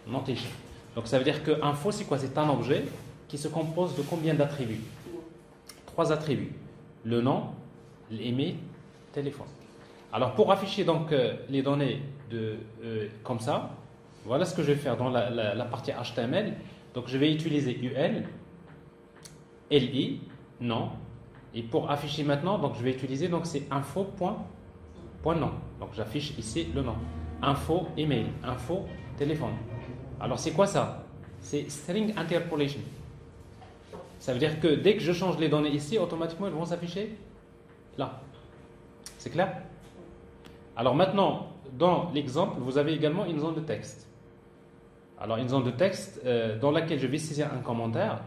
Notation. Donc ça veut dire que info, c'est quoi? C'est un objet qui se compose de combien d'attributs? 3 attributs. Le nom, l'email, téléphone. Alors pour afficher donc les données comme ça, voilà ce que je vais faire dans la partie HTML. Donc je vais utiliser UL, LI, nom, Et pour afficher maintenant, donc je vais utiliser, donc c'est info point nom. Donc j'affiche ici le nom. Info email, info téléphone. Alors c'est quoi ça? C'est string interpolation. Ça veut dire que dès que je change les données ici, automatiquement elles vont s'afficher là. C'est clair? Alors maintenant, dans l'exemple, vous avez également une zone de texte. Alors une zone de texte dans laquelle je vais saisir un commentaire.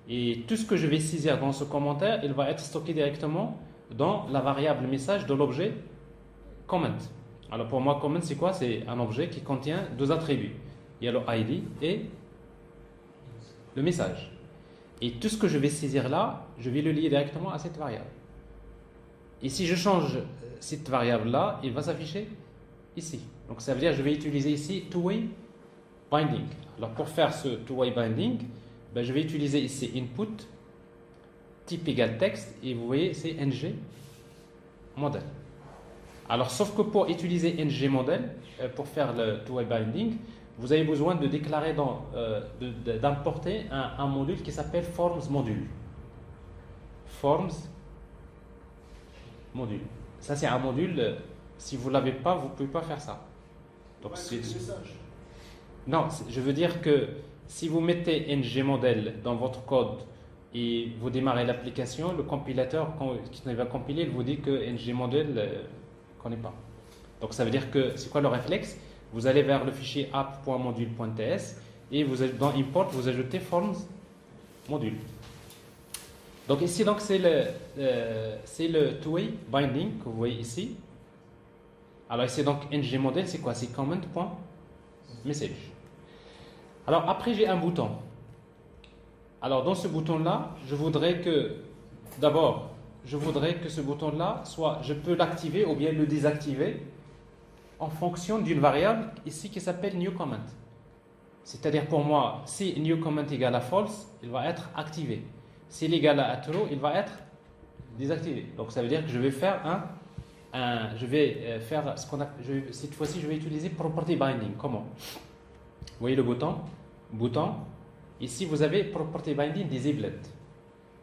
Et tout ce que je vais saisir dans ce commentaire, il va être stocké directement dans la variable message de l'objet comment. Alors pour moi, comment c'est quoi? C'est un objet qui contient deux attributs. Il y a le ID et le message. Et tout ce que je vais saisir là, je vais le lier directement à cette variable. Et si je change cette variable-là, il va s'afficher ici. Donc ça veut dire que je vais utiliser ici two-way binding. Alors pour faire ce two-way binding, ben, je vais utiliser ici input, type égale texte, et vous voyez c'est ng model. Alors sauf que pour utiliser ng model, pour faire le two-way binding, vous avez besoin de déclarer d'importer un module qui s'appelle forms module. Forms module. Ça c'est un module, si vous ne l'avez pas, vous ne pouvez pas faire ça. Donc c'est non, je veux dire que si vous mettez ng model dans votre code et vous démarrez l'application, le compilateur, quand il va compiler, il vous dit que ng model ne connaît pas. Donc ça veut dire que c'est quoi le réflexe? Vous allez vers le fichier app.module.ts et dans import vous ajoutez forms module. Donc ici donc c'est le two-way binding que vous voyez ici. Alors ici donc ng model c'est quoi? C'est comment.message. Alors après j'ai un bouton. Alors dans ce bouton là, je voudrais que ce bouton là soit, je peux l'activer ou bien le désactiver en fonction d'une variable ici qui s'appelle new comment. C'est-à-dire pour moi, si new comment égale à false, il va être activé. S'il est égal à true, il va être désactivé. Donc ça veut dire que je vais faire ce qu'on a, cette fois-ci je vais utiliser property binding. Comment? Vous voyez le bouton. Ici vous avez property binding disabled.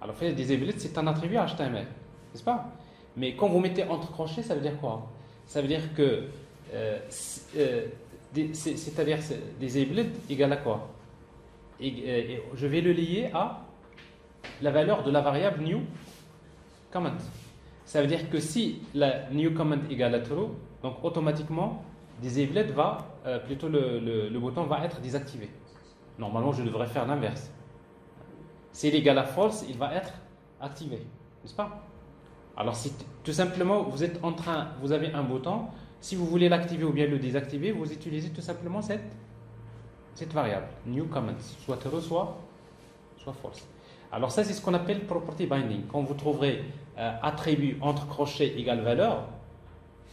Alors disabled c'est un attribut HTML, n'est-ce pas? Mais quand vous mettez entre crochets, ça veut dire quoi? Ça veut dire que c'est-à-dire disabled égale à quoi? Je vais le lier à la valeur de la variable new comment. Ça veut dire que si la new comment égale à true, donc automatiquement disabled va plutôt le bouton va être désactivé. Normalement je devrais faire l'inverse. S'il est égal à false, il va être activé, n'est-ce pas? Alors si tout simplement vous avez un bouton, si vous voulez l'activer ou bien le désactiver, vous utilisez tout simplement cette variable new comment, soit true soit false. Alors ça c'est ce qu'on appelle property binding. Quand vous trouverez attribut entre crochets égale valeur,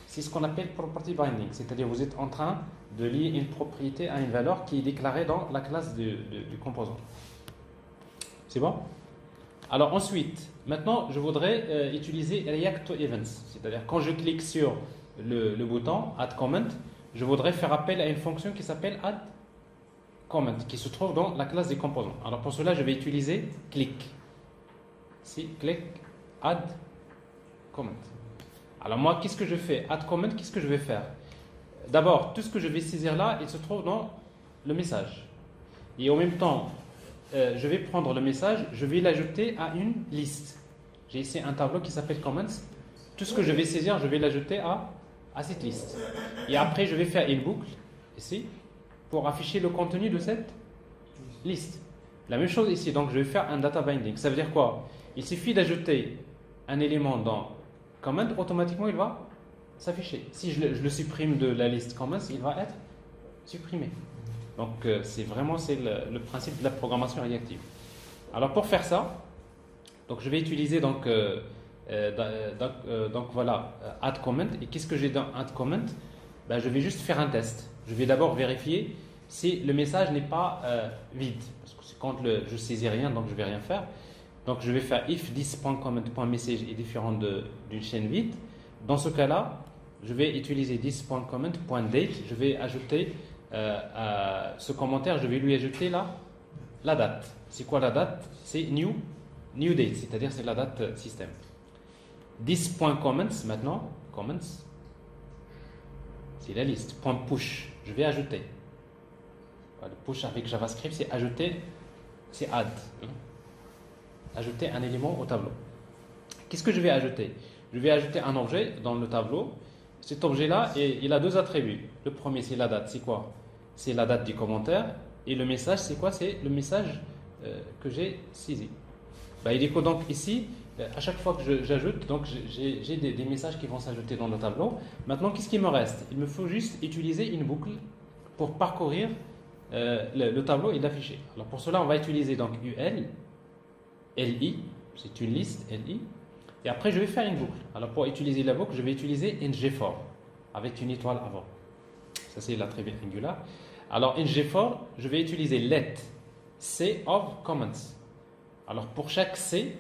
c'est ce qu'on appelle property binding, c'est-à-dire vous êtes en train de lier une propriété à une valeur qui est déclarée dans la classe du composant. C'est bon? Alors ensuite, maintenant je voudrais utiliser React to Events, c'est-à-dire quand je clique sur le bouton Add Comment, je voudrais faire appel à une fonction qui s'appelle Add Comment, qui se trouve dans la classe des composants. Alors pour cela, je vais utiliser click. Ici, click Add Comment. Alors moi, qu'est-ce que je fais? Add Comment, qu'est-ce que je vais faire? D'abord, tout ce que je vais saisir là, il se trouve dans le message. Et en même temps, je vais prendre le message, je vais l'ajouter à une liste. J'ai ici un tableau qui s'appelle Comments. Tout ce que je vais saisir, je vais l'ajouter à cette liste. Et après, je vais faire une boucle, ici, pour afficher le contenu de cette liste. La même chose ici, donc je vais faire un data binding. Ça veut dire quoi? Il suffit d'ajouter un élément dans comment, automatiquement il va s'afficher. Si je le supprime de la liste comments, il va être supprimé. Donc c'est le principe de la programmation réactive. Alors pour faire ça, donc je vais utiliser donc voilà add comment. Et qu'est-ce que j'ai dans add comment? Ben, je vais juste faire un test. Je vais d'abord vérifier si le message n'est pas vide. Parce que quand je ne saisis rien, donc je ne vais rien faire. Donc je vais faire if this.comment.message est différent d'une chaîne vide. Dans ce cas-là, je vais utiliser this.comment.date. Je vais ajouter à ce commentaire, je vais lui ajouter la date. C'est quoi la date? C'est new date, c'est-à-dire c'est la date système. This.comments maintenant, comments, c'est la liste. Point push, je vais ajouter. Le push avec JavaScript, c'est ajouter, c'est add. Ajouter un élément au tableau. Qu'est-ce que je vais ajouter? Je vais ajouter un objet dans le tableau. Cet objet-là, il a deux attributs. Le premier, c'est la date. C'est quoi? C'est la date du commentaire. Et le message, c'est quoi? C'est le message que j'ai saisi. Il est donc ici, à chaque fois que j'ajoute, donc j'ai des messages qui vont s'ajouter dans le tableau. Maintenant, qu'est-ce qui me reste? Il me faut juste utiliser une boucle pour parcourir le tableau et l'afficher. Alors pour cela, on va utiliser donc UL, LI, c'est une liste, LI. Et après, je vais faire une boucle. Alors pour utiliser la boucle, je vais utiliser ngFor avec une étoile avant. Ça, c'est l'attribut Angular. Alors ngFor, je vais utiliser let C of comments. Alors pour chaque C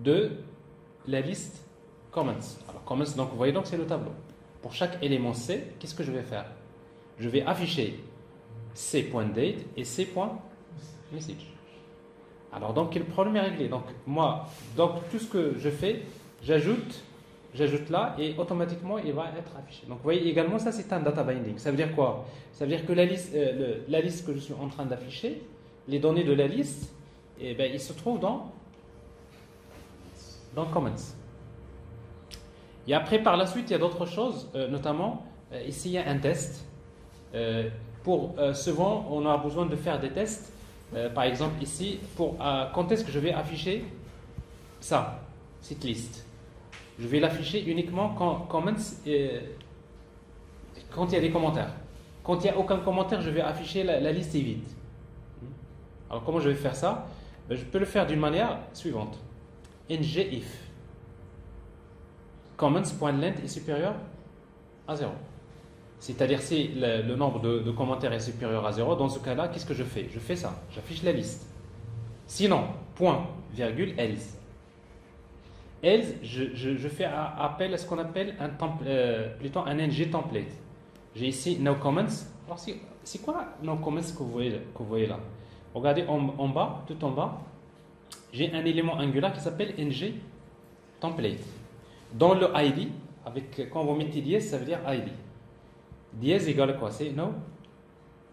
de la liste comments. Alors comments, donc vous voyez donc c'est le tableau. Pour chaque élément C, qu'est-ce que je vais faire? Je vais afficher C.date et C.message. Alors donc le problème est réglé. Donc moi, donc tout ce que je fais, j'ajoute là et automatiquement il va être affiché. Donc vous voyez également ça c'est un data binding. Ça veut dire quoi? Ça veut dire que la liste que je suis en train d'afficher, les données de la liste, ils se trouvent dans comments. Et après par la suite il y a d'autres choses, notamment ici il y a un test. Souvent on a besoin de faire des tests. Par exemple ici, quand est-ce que je vais afficher cette liste? Je vais l'afficher uniquement quand il y a des commentaires. Quand il n'y a aucun commentaire, je vais afficher la liste est vide. Alors comment je vais faire ça? Je peux le faire d'une manière suivante. ngIf comments.length est supérieur à 0. C'est-à-dire si le nombre de commentaires est supérieur à 0, dans ce cas-là, qu'est-ce que je fais? Je fais ça, j'affiche la liste. Sinon, point, virgule, else. Else, je fais appel à ce qu'on appelle plutôt un ng template. J'ai ici no comments. Alors c'est quoi no comments que vous voyez là? Regardez en bas, tout en bas, j'ai un élément Angular qui s'appelle ng template. Dans le ID, quand vous mettez dièse, ça veut dire ID. Dièse égale quoi? C'est no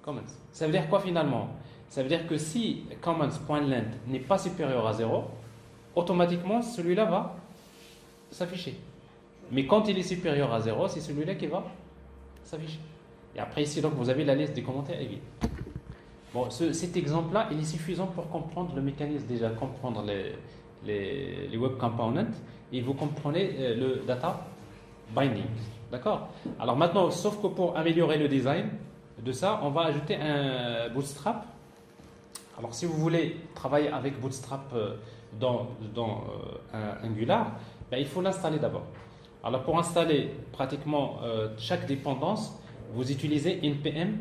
comments. Ça veut dire quoi finalement? Ça veut dire que si comments.length n'est pas supérieur à 0, automatiquement celui-là va s'afficher. Mais quand il est supérieur à 0, c'est celui-là qui va s'afficher. Et après ici, donc, vous avez la liste des commentaires et vide. Bon, cet exemple-là, il est suffisant pour comprendre le mécanisme, déjà comprendre les web components, et vous comprenez le data binding. D'accord? Alors maintenant, sauf que pour améliorer le design de ça, on va ajouter un Bootstrap. Alors si vous voulez travailler avec Bootstrap dans un Angular, il faut l'installer d'abord. Alors pour installer pratiquement chaque dépendance, vous utilisez npm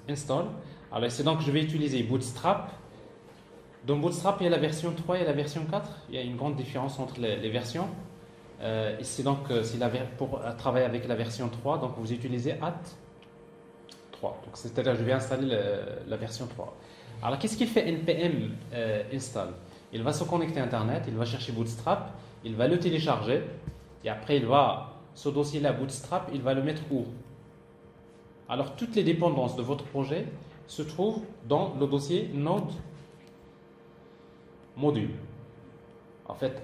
install. Alors c'est donc je vais utiliser Bootstrap. Dans Bootstrap, il y a la version 3 et la version 4. Il y a une grande différence entre les versions. Ici donc pour travailler avec la version 3, donc vous utilisez @3. Donc c'est-à-dire je vais installer la version 3. Alors qu'est-ce qu'il fait npm install? Il va se connecter à internet, il va chercher Bootstrap, il va le télécharger et après ce dossier-là Bootstrap, il va le mettre où? Alors toutes les dépendances de votre projet se trouvent dans le dossier Node module. En fait,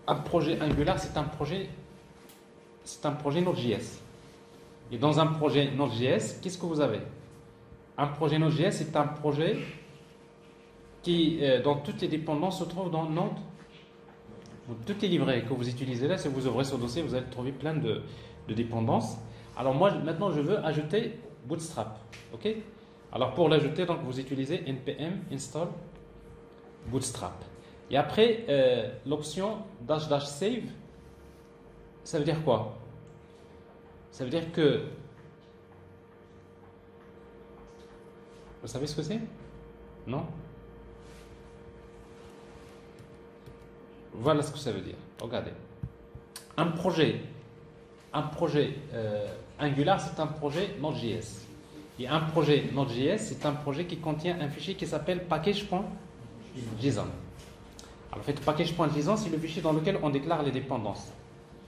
un projet Angular, c'est un projet Node.js. Et dans un projet Node.js, qu'est-ce que vous avez? Un projet Node.js, c'est un projet dont toutes les dépendances se trouvent dans Node. Toutes les librairies que vous utilisez là, si vous ouvrez ce dossier, vous allez trouver plein de dépendances. Alors moi, maintenant, je veux ajouter Bootstrap. Ok? Alors pour l'ajouter, donc vous utilisez npm install Bootstrap. Et après, l'option --save, ça veut dire quoi? Ça veut dire que... Vous savez ce que c'est? Non? Voilà ce que ça veut dire. Regardez. Un projet Angular, c'est un projet Node.js. Et un projet Node.js, c'est un projet qui contient un fichier qui s'appelle package.json. Alors, en fait, package.json, c'est le fichier dans lequel on déclare les dépendances,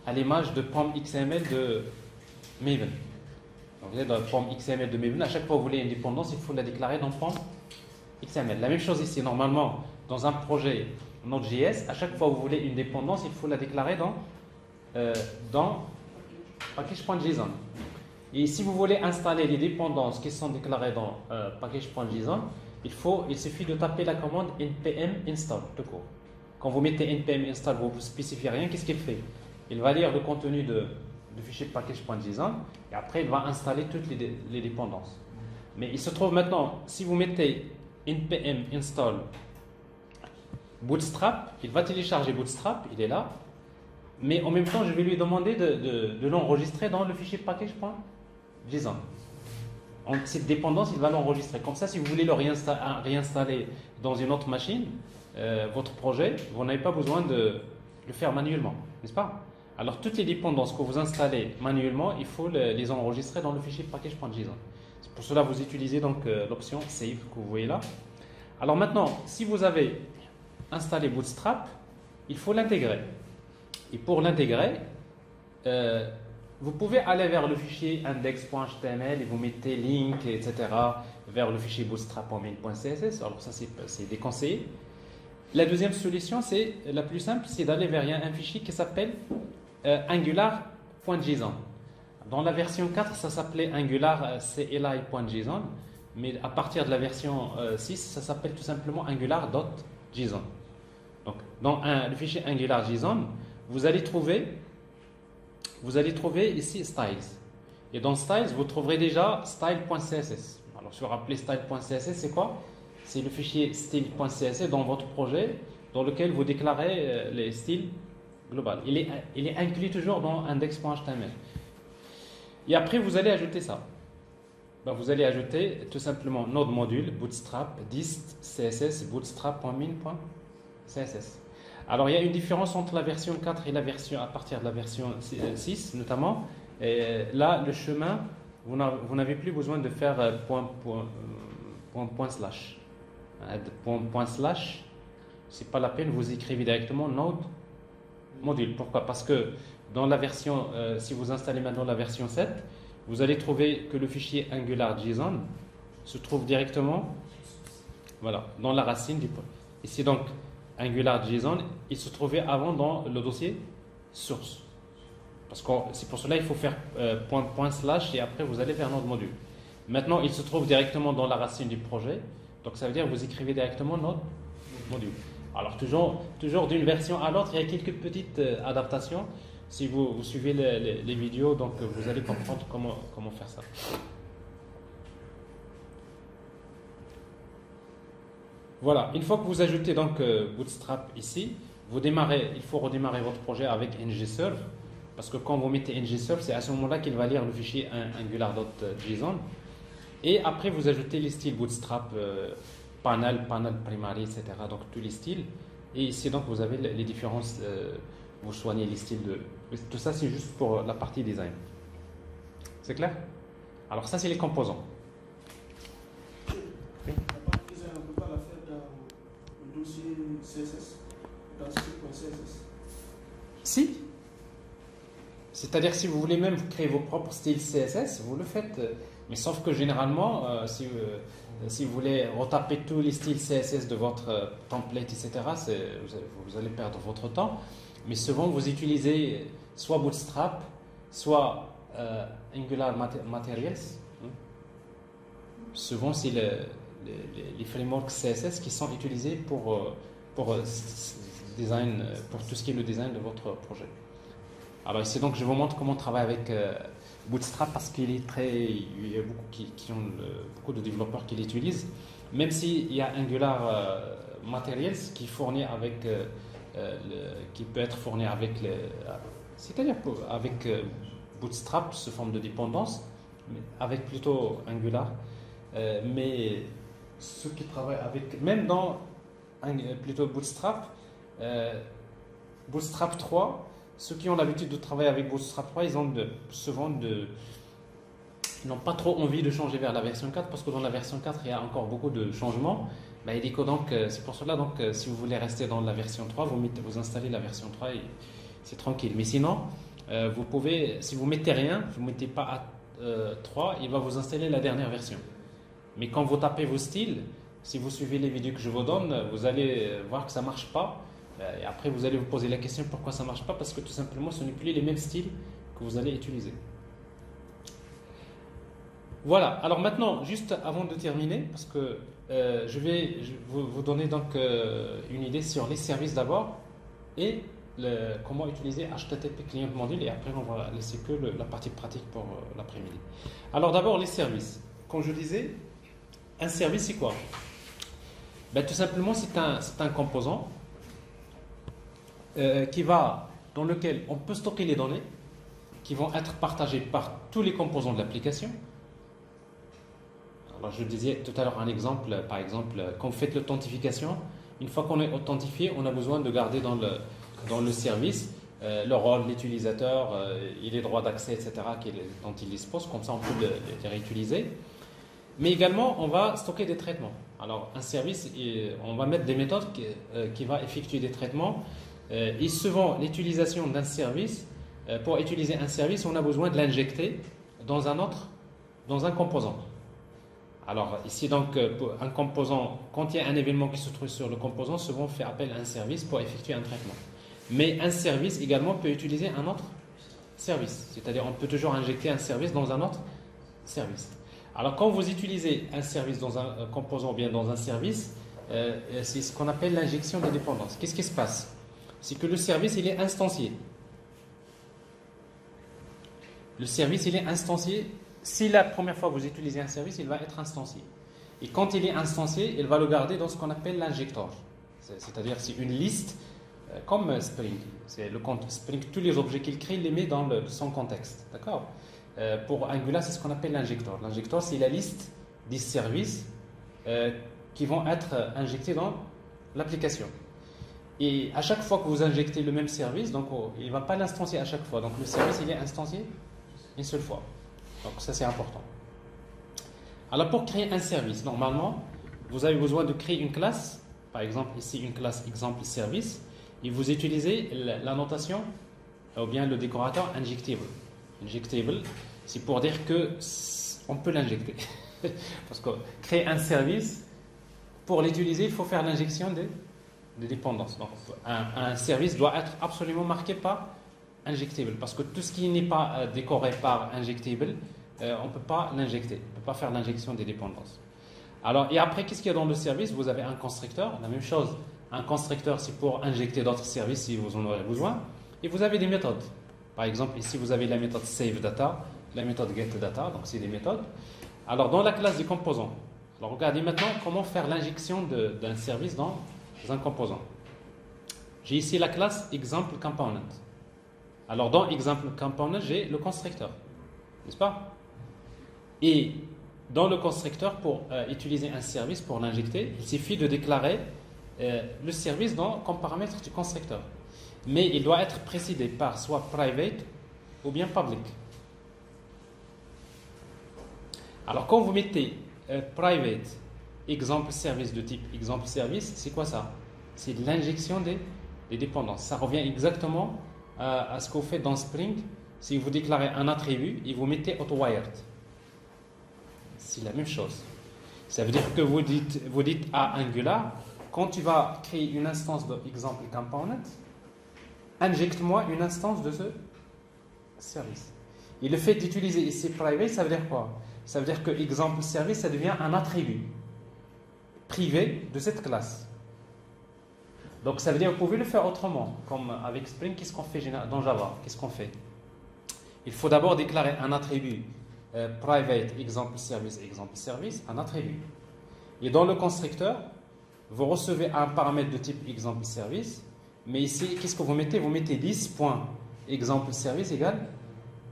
à l'image de POM XML de Maven. Donc, vous êtes dans le POM XML de Maven, à chaque fois que vous voulez une dépendance, il faut la déclarer dans POM XML. La même chose ici, normalement, dans un projet Node.js, à chaque fois que vous voulez une dépendance, il faut la déclarer dans package.json. Et si vous voulez installer les dépendances qui sont déclarées dans package.json, il suffit de taper la commande npm install tout court. Quand vous mettez npm install, vous ne spécifiez rien, qu'est-ce qu'il fait? Il va lire le contenu du fichier package.json et après il va installer toutes les dépendances. Mais il se trouve maintenant, si vous mettez npm install Bootstrap, il va télécharger Bootstrap, il est là, mais en même temps je vais lui demander de l'enregistrer dans le fichier package.json. Cette dépendance, il va l'enregistrer. Comme ça, si vous voulez le réinstaller dans une autre machine, votre projet, vous n'avez pas besoin de le faire manuellement, n'est-ce pas? Alors, toutes les dépendances que vous installez manuellement, il faut les enregistrer dans le fichier package.json. C'est pour cela que vous utilisez donc l'option Save que vous voyez là. Alors maintenant, si vous avez installé Bootstrap, il faut l'intégrer. Et pour l'intégrer, vous pouvez aller vers le fichier index.html et vous mettez link, etc. vers le fichier bootstrap.main.css. Alors ça, c'est déconseillé. La deuxième solution, c'est la plus simple, c'est d'aller vers un fichier qui s'appelle angular.json. Dans la version 4, ça s'appelait angular CLI.json, mais à partir de la version 6, ça s'appelle tout simplement angular.json. Donc, dans le fichier angular.json, vous allez trouver ici styles. Et dans styles, vous trouverez déjà style.css. Alors, si vous rappelez style.css, c'est quoi? C'est le fichier style.css dans votre projet, dans lequel vous déclarez les styles globaux. Il est inclus toujours dans index.html. Et après, vous allez ajouter ça. Ben, vous allez ajouter tout simplement node module, bootstrap, dist, css, bootstrap.min.css. Alors, il y a une différence entre la version 4 et la version à partir de la version 6, notamment. Et là, le chemin, vous n'avez plus besoin de faire point slash. Point slash, c'est pas la peine, vous écrivez directement node module. Pourquoi? Parce que dans la version, si vous installez maintenant la version 7, vous allez trouver que le fichier angular.json se trouve directement, voilà, dans la racine du point. Ici donc, angular.json, il se trouvait avant dans le dossier source. Parce que c'est pour cela qu'il faut faire point slash et après vous allez vers node module. Maintenant, il se trouve directement dans la racine du projet. Donc ça veut dire que vous écrivez directement node module. Alors toujours d'une version à l'autre, il y a quelques petites adaptations. Si vous suivez les vidéos, donc vous allez comprendre comment faire ça. Voilà, une fois que vous ajoutez donc Bootstrap ici, il faut redémarrer votre projet avec ngserve, parce que quand vous mettez ngserve, c'est à ce moment-là qu'il va lire le fichier angular.json. Et après, vous ajoutez les styles Bootstrap, panel primary, etc. Donc tous les styles. Et ici, donc, vous avez les différences. Vous soignez les styles de. Tout ça, c'est juste pour la partie design. C'est clair? Alors, ça, c'est les composants. Oui. On ne peut pas la faire dans le dossier CSS, dans script.css. Si. C'est-à-dire, si vous voulez même créer vos propres styles CSS, vous le faites. Mais sauf que généralement, si vous voulez retaper tous les styles CSS de votre template, etc., vous allez perdre votre temps. Mais souvent, vous utilisez soit Bootstrap, soit Angular Materials. Souvent, c'est les frameworks CSS qui sont utilisés pour design, pour tout ce qui est le design de votre projet. Alors ici, donc, je vous montre comment on travaille avec Bootstrap parce qu'il y a beaucoup de développeurs qui l'utilisent. Même s'il y a Angular Materials qui fournit avec qui peut être fourni avec c'est-à-dire avec Bootstrap sous forme de dépendance, mais avec plutôt Angular. Mais ceux qui travaillent avec, même dans plutôt Bootstrap 3, ceux qui ont l'habitude de travailler avec Bootstrap 3, ils n'ont pas trop envie de changer vers la version 4 parce que dans la version 4, il y a encore beaucoup de changements Ben, illico, donc, c'est pour cela, donc, si vous voulez rester dans la version 3, vous installez la version 3 et c'est tranquille. Mais sinon, vous pouvez, si vous mettez rien, vous ne mettez pas 3, il va vous installer la dernière version. Mais quand vous tapez vos styles, si vous suivez les vidéos que je vous donne, vous allez voir que ça ne marche pas. Et après, vous allez vous poser la question pourquoi ça ne marche pas, parce que tout simplement, ce n'est plus les mêmes styles que vous allez utiliser. Voilà, alors maintenant, juste avant de terminer, parce que je vais vous donner donc une idée sur les services d'abord et comment utiliser HTTP Client Module, et après on va laisser que la partie pratique pour l'après-midi. Alors d'abord les services. Comme je disais, un service c'est quoi? Ben, tout simplement c'est un composant dans lequel on peut stocker les données qui vont être partagées par tous les composants de l'application. Alors je disais tout à l'heure un exemple, par exemple, quand vous faites l'authentification, une fois qu'on est authentifié, on a besoin de garder dans le service le rôle de l'utilisateur et les droits d'accès, etc., dont il dispose, comme ça on peut les réutiliser. Mais également, on va stocker des traitements. Alors un service, on va mettre des méthodes qui vont effectuer des traitements. Et souvent, l'utilisation d'un service, pour utiliser un service, on a besoin de l'injecter dans un composant. Alors ici donc pour un composant, quand il y a un événement qui se trouve sur le composant, souvent on fait appel à un service pour effectuer un traitement. Mais un service également peut utiliser un autre service, c'est-à-dire on peut toujours injecter un service dans un autre service. Alors quand vous utilisez un service dans un composant ou bien dans un service, c'est ce qu'on appelle l'injection de dépendance. Qu'est-ce qui se passe? C'est que le service il est instancié. Le service il est instancié. Si la première fois vous utilisez un service, il va être instancié. Et quand il est instancié, il va le garder dans ce qu'on appelle l'injecteur. C'est-à-dire c'est une liste comme Spring. C'est le compte Spring, tous les objets qu'il crée, il les met dans son contexte. D'accord? Pour Angular, c'est ce qu'on appelle l'injecteur. L'injecteur, c'est la liste des services qui vont être injectés dans l'application. Et à chaque fois que vous injectez le même service, donc il ne va pas l'instancier à chaque fois. Donc le service, il est instancié une seule fois. Donc ça c'est important. Alors pour créer un service, normalement, vous avez besoin de créer une classe, par exemple ici une classe exemple service, et vous utilisez la notation ou bien le décorateur injectable. Injectable, c'est pour dire que on peut l'injecter. Parce que créer un service, pour l'utiliser, il faut faire l'injection de dépendance. Donc un service doit être absolument marqué par injectable, parce que tout ce qui n'est pas décoré par injectable, on ne peut pas l'injecter, on ne peut pas faire l'injection des dépendances. Alors, et après, qu'est-ce qu'il y a dans le service? Vous avez un constructeur, la même chose. Un constructeur, c'est pour injecter d'autres services si vous en aurez besoin. Et vous avez des méthodes. Par exemple, ici, vous avez la méthode saveData, la méthode getData, donc c'est des méthodes. Alors, dans la classe des composants, alors regardez maintenant comment faire l'injection d'un service dans un composant. J'ai ici la classe ExampleComponent. Alors dans ExampleComponent, j'ai le constructeur, n'est-ce pas? Et dans le constructeur, pour utiliser un service, pour l'injecter, il suffit de déclarer le service comme paramètre du constructeur. Mais il doit être précédé par soit private ou bien public. Alors quand vous mettez private exemple service de type exemple service, c'est quoi ça? C'est l'injection des dépendances. Ça revient exactement à ce que vous faites dans Spring. Si vous déclarez un attribut et vous mettez auto-wired, c'est la même chose. Ça veut dire que vous dites à Angular, quand tu vas créer une instance de example component, injecte-moi une instance de ce service. Et le fait d'utiliser ici private, ça veut dire quoi? Ça veut dire que example service, ça devient un attribut privé de cette classe. Donc ça veut dire que vous pouvez le faire autrement, comme avec Spring. Qu'est-ce qu'on fait dans Java? Qu'est-ce qu'on fait? Il faut d'abord déclarer un attribut private exemple service, un attribut. Et dans le constructeur, vous recevez un paramètre de type exemple service, mais ici, qu'est-ce que vous mettez? Vous mettez 10.exemple service égale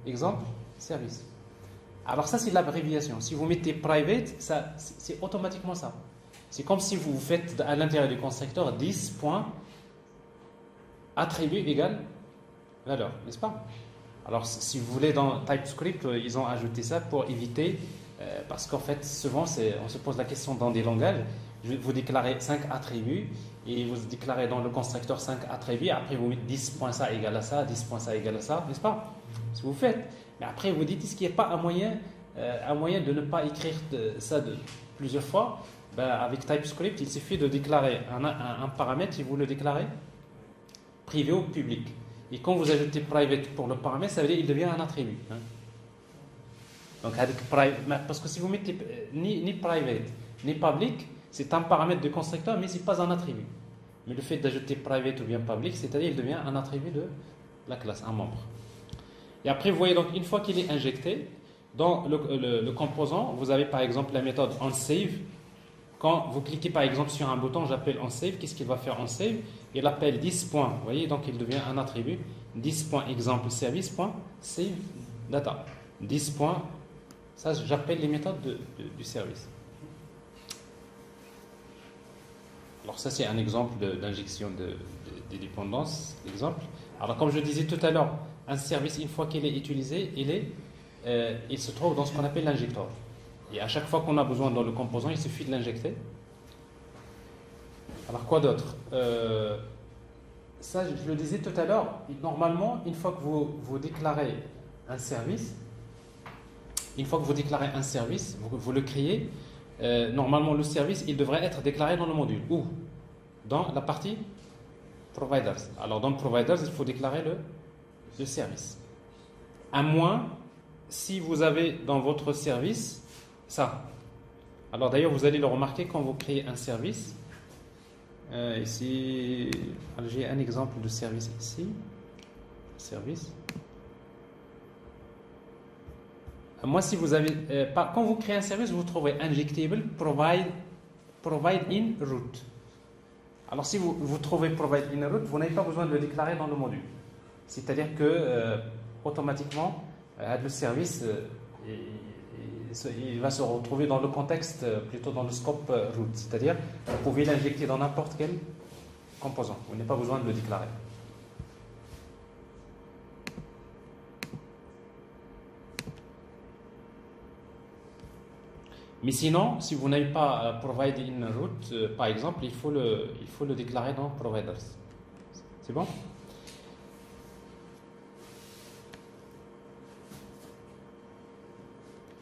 exemple service. Alors ça, c'est l'abréviation. Si vous mettez private, c'est automatiquement ça. C'est comme si vous faites à l'intérieur du constructeur 10.attribut égale valeur, n'est-ce pas? Alors si vous voulez, dans TypeScript, ils ont ajouté ça pour éviter, parce qu'en fait souvent on se pose la question dans des langages, Vous déclarez 5 attributs et vous déclarez dans le constructeur 5 attributs. Après, vous mettez 10 points ça égale à ça, 10 points ça égale à ça, n'est-ce pas? Ce que vous faites. Mais après, vous dites, est-ce qu'il n'y a pas un moyen de ne pas écrire ça plusieurs fois? Ben, avec TypeScript, il suffit de déclarer un paramètre et vous le déclarez privé ou public. Et quand vous ajoutez private pour le paramètre, ça veut dire qu'il devient un attribut. Hein. Donc, parce que si vous mettez ni private ni public, c'est un paramètre de constructeur, mais ce n'est pas un attribut. Mais le fait d'ajouter private ou bien public, c'est-à-dire qu'il devient un attribut de la classe, un membre. Et après, vous voyez, donc, une fois qu'il est injecté, dans le composant, vous avez par exemple la méthode onSave. Quand vous cliquez par exemple sur un bouton, j'appelle onSave, qu'est-ce qu'il va faire onSave? Il appelle 10 points, vous voyez, donc il devient un attribut. 10 points exemple service point save data. 10 points, ça j'appelle les méthodes du service. Alors ça c'est un exemple d'injection des dépendances, exemple. Alors comme je disais tout à l'heure, un service une fois qu'il est utilisé, il se trouve dans ce qu'on appelle l'injecteur. Et à chaque fois qu'on a besoin dans le composant, il suffit de l'injecter. Alors quoi d'autre? Ça, je le disais tout à l'heure, normalement, une fois que vous déclarez un service, vous le créez, normalement le service, il devrait être déclaré dans le module. Où? Dans la partie providers. Alors dans providers, il faut déclarer le service. À moins, si vous avez dans votre service ça. Alors d'ailleurs, vous allez le remarquer quand vous créez un service. Ici, j'ai un exemple de service ici. Service. Moi, si vous avez, quand vous créez un service, vous trouvez injectable, provide in root. Alors si vous trouvez provide in root, vous n'avez pas besoin de le déclarer dans le module. C'est-à-dire que automatiquement, le service il va se retrouver dans le contexte, plutôt dans le scope root. C'est-à-dire, vous pouvez l'injecter dans n'importe quel composant. Vous n'avez pas besoin de le déclarer. Mais sinon, si vous n'avez pas provide in root, par exemple, il faut le déclarer dans providers. C'est bon?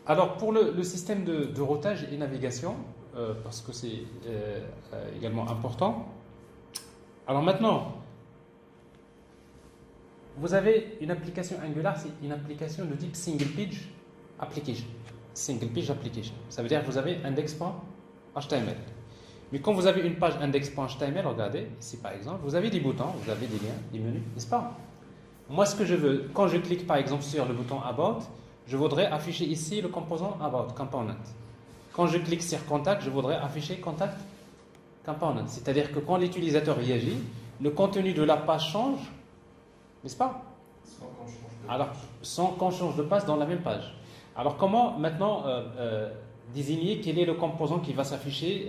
Alors, pour le système de routage et navigation, parce que c'est également important. Alors maintenant, vous avez une application Angular, c'est une application de type Single Page Application. Single Page Application. Ça veut dire que vous avez index.html. Mais quand vous avez une page index.html, regardez, ici par exemple, vous avez des boutons, vous avez des liens, des menus, n'est-ce pas? Moi, ce que je veux, quand je clique par exemple sur le bouton About, je voudrais afficher ici le composant About, Component. Quand je clique sur Contact, je voudrais afficher Contact Component. C'est-à-dire que quand l'utilisateur réagit, le contenu de la page change, n'est-ce pas? Alors, sans qu'on change de page dans la même page. Alors, comment maintenant désigner quel est le composant qui va s'afficher?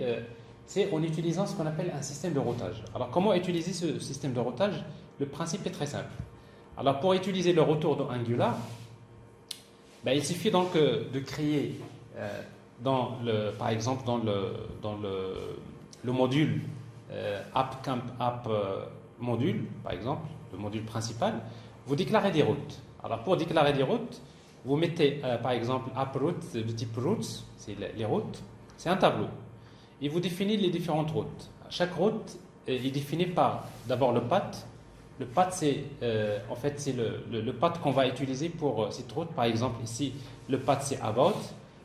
C'est en utilisant ce qu'on appelle un système de routage. Alors, comment utiliser ce système de routage? Le principe est très simple. Alors, pour utiliser le retour de Angular, il suffit donc de créer, par exemple, dans le module app module, par exemple, le module principal, vous déclarez des routes. Alors, pour déclarer des routes, vous mettez, par exemple, app route de type routes, c'est les routes, c'est un tableau. Et vous définissez les différentes routes. Chaque route est définie par, d'abord, le path. Le path, c'est en fait c'est le path qu'on va utiliser pour cette route. Par exemple, ici, le path c'est about.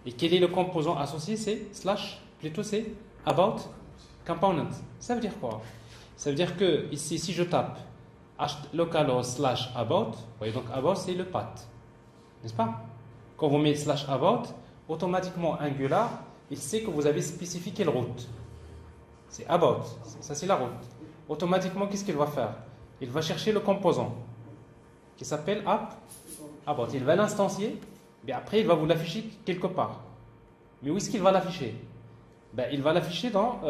Et quel est le composant associé? C'est slash, plutôt c'est about component. Ça veut dire quoi? Ça veut dire que ici, si je tape localhost slash about, vous voyez donc about c'est le path, n'est-ce pas? Quand vous mettez slash about, automatiquement Angular, il sait que vous avez spécifié quelle route. C'est about, ça c'est la route. Automatiquement, qu'est-ce qu'il va faire? Il va chercher le composant qui s'appelle about. Il va l'instancier, mais après il va vous l'afficher quelque part. Mais où est-ce qu'il va l'afficher? Il va l'afficher donc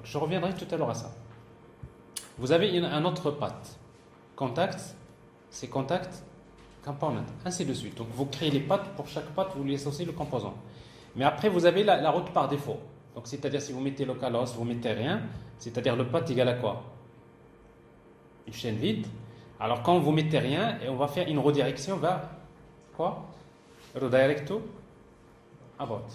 je reviendrai tout à l'heure à ça. Vous avez un autre path. Contact, c'est contact component, ainsi de suite. Donc vous créez les paths, pour chaque path vous lui associez le composant. Mais après, vous avez la route par défaut. Donc, c'est-à-dire, si vous mettez localhost, vous mettez rien, c'est-à-dire le path égale à quoi? Une chaîne vide. Alors, quand vous mettez rien, et on va faire une redirection vers quoi? Redirect to about.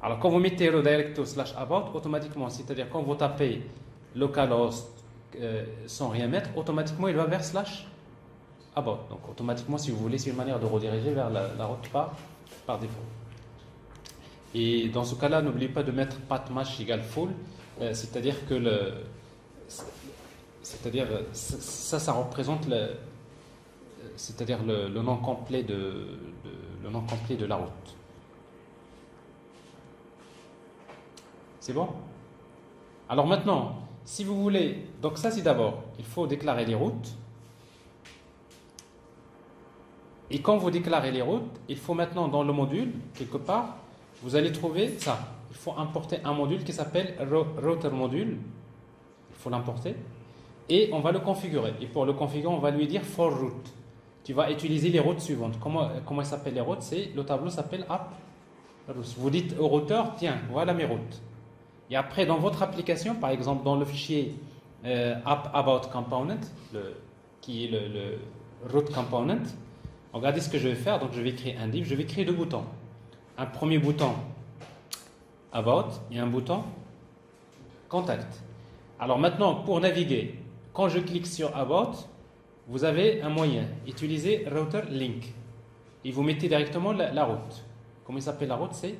Alors, quand vous mettez redirect to / about, automatiquement, c'est-à-dire quand vous tapez localhost sans rien mettre, automatiquement, il va vers / about. Donc, automatiquement, si vous voulez, c'est une manière de rediriger vers la route par défaut. Et dans ce cas-là, n'oubliez pas de mettre path match égale full, c'est-à-dire que ça représente c'est-à-dire le nom complet le nom complet de la route. C'est bon? Alors maintenant, si vous voulez, donc ça c'est d'abord, il faut déclarer les routes. Et quand vous déclarez les routes, il faut maintenant dans le module, quelque part, vous allez trouver ça. Il faut importer un module qui s'appelle router module. Il faut l'importer. Et on va le configurer. Et pour le configurer, on va lui dire for route. Tu vas utiliser les routes suivantes. Comment elles s'appellent les routes? Le tableau s'appelle app routes. Vous dites au routeur, tiens, voilà mes routes. Et après, dans votre application, par exemple, dans le fichier app about component, qui est le route component, regardez ce que je vais faire. Donc, je vais créer un div. Je vais créer deux boutons. Un premier bouton about et un bouton contact. Alors maintenant, pour naviguer, quand je clique sur about, vous avez un moyen. Utilisez router link. Et vous mettez directement la route. Comment il s'appelle la route? C'est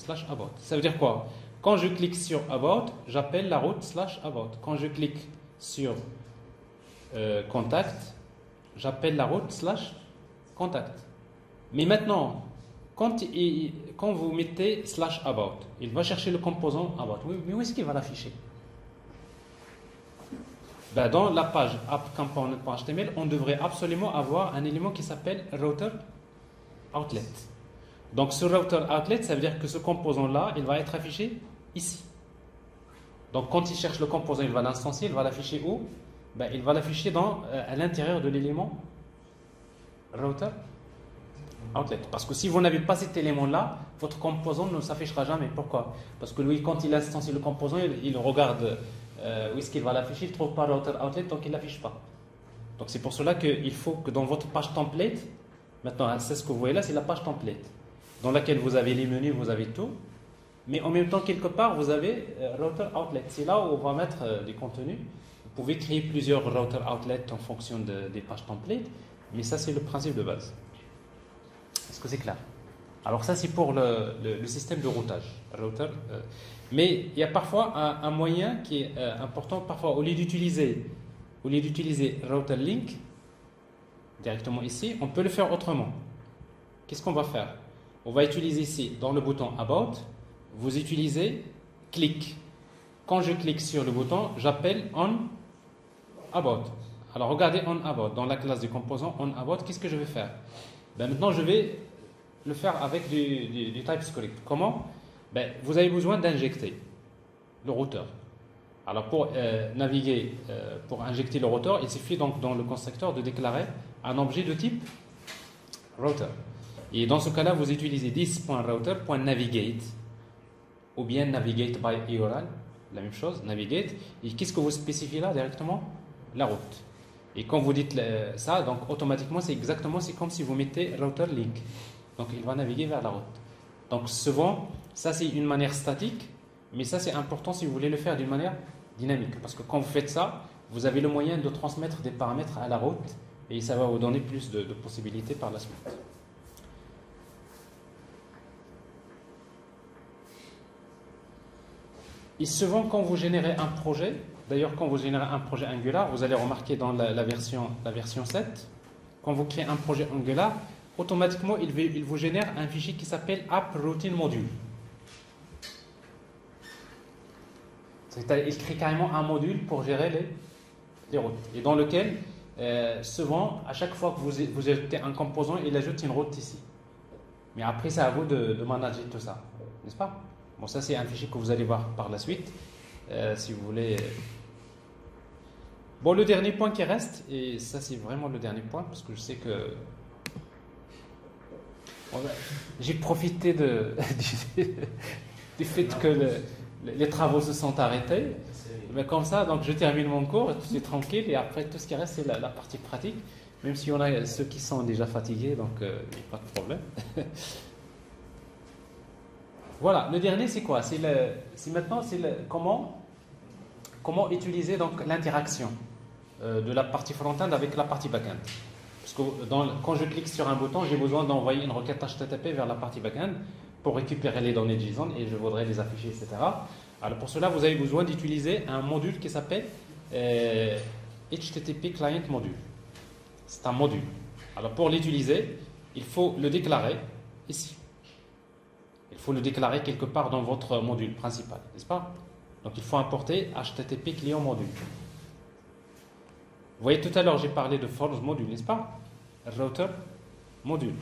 / about. Ça veut dire quoi? Quand je clique sur about, j'appelle la route / about. Quand je clique sur contact, j'appelle la route / contact. Mais maintenant, quand vous mettez / about, il va chercher le composant about. Oui, mais où est-ce qu'il va l'afficher? Ben, dans la page app-component.html, on devrait absolument avoir un élément qui s'appelle router outlet. Donc ce router outlet, ça veut dire que ce composant-là, il va être affiché ici. Donc quand il cherche le composant, il va l'instancier, il va l'afficher où? Ben, il va l'afficher à l'intérieur de l'élément router outlet. Parce que si vous n'avez pas cet élément-là, votre composant ne s'affichera jamais. Pourquoi? Parce que lui, quand il instancie le composant, il regarde où est-ce qu'il va l'afficher, il ne trouve pas router outlet, donc il ne l'affiche pas. Donc c'est pour cela qu'il faut que dans votre page template, maintenant c'est ce que vous voyez là, c'est la page template, dans laquelle vous avez les menus, vous avez tout, mais en même temps quelque part vous avez router outlet. C'est là où on va mettre des contenus. Vous pouvez créer plusieurs router outlets en fonction des pages template, mais ça c'est le principe de base. Est-ce que c'est clair? Alors ça c'est pour le système de routage, router. Mais il y a parfois un moyen qui est important. Parfois, au lieu d'utiliser router link directement ici, on peut le faire autrement. Qu'est-ce qu'on va faire? On va utiliser ici, dans le bouton about, vous utilisez click. Quand je clique sur le bouton, j'appelle on about. Alors regardez on about, dans la classe du composant on about, qu'est-ce que je vais faire? Ben, maintenant, je vais le faire avec du TypeScript. Comment? Ben, vous avez besoin d'injecter le routeur. Alors pour naviguer, pour injecter le routeur, il suffit donc dans le constructeur de déclarer un objet de type router. Et dans ce cas-là, vous utilisez this.router.navigate ou bien navigate by URL, la même chose, navigate. Et qu'est-ce que vous spécifiez là directement? La route. Et quand vous dites ça, donc automatiquement, c'est comme si vous mettez router link. Donc il va naviguer vers la route. Donc souvent, ça c'est une manière statique, mais ça c'est important si vous voulez le faire d'une manière dynamique. Parce que quand vous faites ça, vous avez le moyen de transmettre des paramètres à la route et ça va vous donner plus de possibilités par la suite. Et souvent quand vous générez un projet, d'ailleurs quand vous générez un projet Angular, vous allez remarquer dans la version 7, quand vous créez un projet Angular, automatiquement, il vous génère un fichier qui s'appelle app routine module. Il crée carrément un module pour gérer les routes. Et dans lequel, souvent, à chaque fois que vous ajoutez un composant, il ajoute une route ici. Mais après, c'est à vous de manager tout ça. N'est-ce pas? Bon, ça, c'est un fichier que vous allez voir par la suite, si vous voulez. Bon, le dernier point qui reste, et ça, c'est vraiment le dernier point, parce que je sais que J'ai profité du fait que les travaux se sont arrêtés. Mais comme ça, donc je termine mon cours, je suis tranquille, et après tout ce qui reste, c'est la partie pratique. Même si on a ceux qui sont déjà fatigués, donc il n'y a pas de problème. Voilà, le dernier c'est quoi? C'est comment utiliser donc l'interaction de la partie front-end avec la partie back-end. Parce que quand je clique sur un bouton, j'ai besoin d'envoyer une requête HTTP vers la partie back-end pour récupérer les données JSON et je voudrais les afficher, etc. Alors pour cela, vous avez besoin d'utiliser un module qui s'appelle HTTP Client Module. C'est un module. Alors pour l'utiliser, il faut le déclarer ici. Il faut le déclarer quelque part dans votre module principal, n'est-ce pas? Donc il faut importer HTTP client module. Vous voyez, tout à l'heure j'ai parlé de forms module, n'est-ce pas? Router module.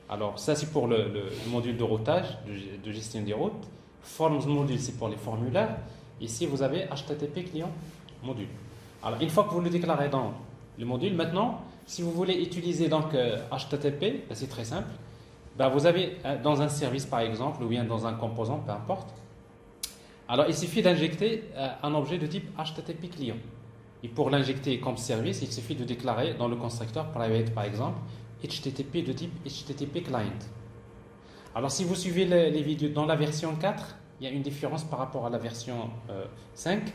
Alors ça c'est pour le module de routage, de gestion des routes. Forms module c'est pour les formulaires. Ici vous avez HTTP client module. Alors une fois que vous le déclarez dans le module, maintenant si vous voulez utiliser donc HTTP, ben, c'est très simple. Ben, vous avez dans un service par exemple ou bien dans un composant, peu importe. Alors il suffit d'injecter un objet de type HTTP client. Et pour l'injecter comme service, il suffit de déclarer dans le constructeur private par exemple HTTP de type HTTP client. Alors si vous suivez les vidéos dans la version 4, il y a une différence par rapport à la version 5.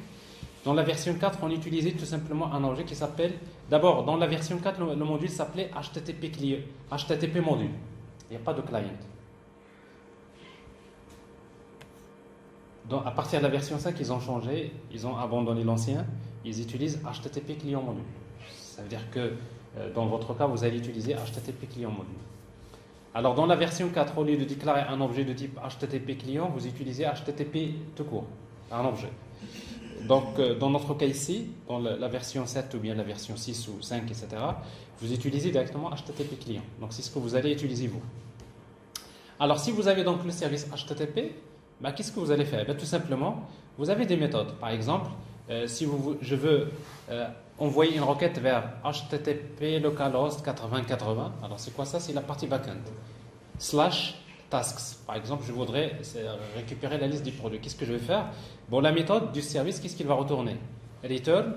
Dans la version 4, on utilisait tout simplement un objet qui s'appelle, d'abord dans la version 4, le module s'appelait HTTP client, HTTP module. Il n'y a pas de client. Donc, à partir de la version 5, ils ont changé, ils ont abandonné l'ancien, ils utilisent HTTP client module. Ça veut dire que dans votre cas, vous allez utiliser HTTP client module. Alors dans la version 4, au lieu de déclarer un objet de type HTTP client, vous utilisez HTTP tout court, un objet. Donc dans notre cas ici, dans la version 7 ou bien la version 6 ou 5, etc., vous utilisez directement HTTP client. Donc c'est ce que vous allez utiliser vous. Alors si vous avez donc le service HTTP, ben, qu'est-ce que vous allez faire? Ben, tout simplement, vous avez des méthodes. Par exemple, si je veux envoyer une requête vers HTTP localhost 8080, alors c'est quoi ça? C'est la partie backend. / tasks. Par exemple, je voudrais récupérer la liste des produits. Qu'est-ce que je vais faire? Bon, la méthode du service, qu'est-ce qu'il va retourner? Return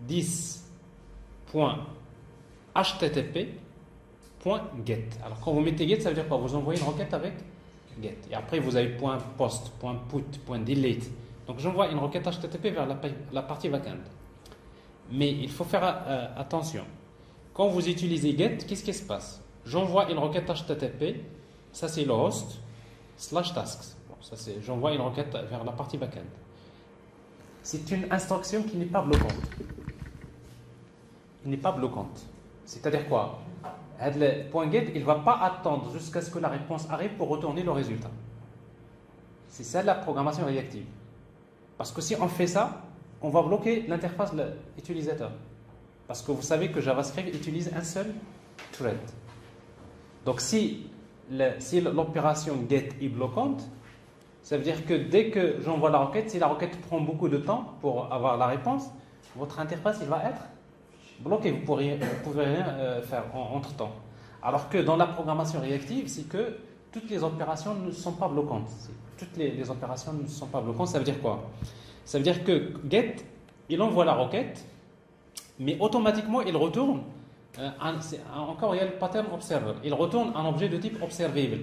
10.http.get. Alors quand vous mettez get, ça veut dire quoi? Vous envoyez une requête avec get. Et après, vous avez .post, .put, .delete. Donc j'envoie une requête HTTP vers la partie backend. Mais il faut faire attention. Quand vous utilisez get, qu'est-ce qui se passe? J'envoie une requête HTTP, ça c'est le host, / tasks. Bon, ça c'est, j'envoie une requête vers la partie backend. C'est une instruction qui n'est pas bloquante. Il n'est pas bloquante. C'est-à-dire quoi? Le point get, il ne va pas attendre jusqu'à ce que la réponse arrive pour retourner le résultat. C'est ça la programmation réactive. Parce que si on fait ça, on va bloquer l'interface de l'utilisateur. Parce que vous savez que JavaScript utilise un seul thread. Donc si l'opération get est bloquante, ça veut dire que dès que j'envoie la requête, si la requête prend beaucoup de temps pour avoir la réponse, votre interface il va être bloquée. Vous ne pouvez rien faire entre-temps. Alors que dans la programmation réactive, c'est que toutes les opérations ne sont pas bloquantes. Toutes les opérations ne sont pas bloquantes. Ça veut dire quoi? Ça veut dire que get, il envoie la requête, mais automatiquement il retourne. Encore, il y a le pattern observer. Il retourne un objet de type observable.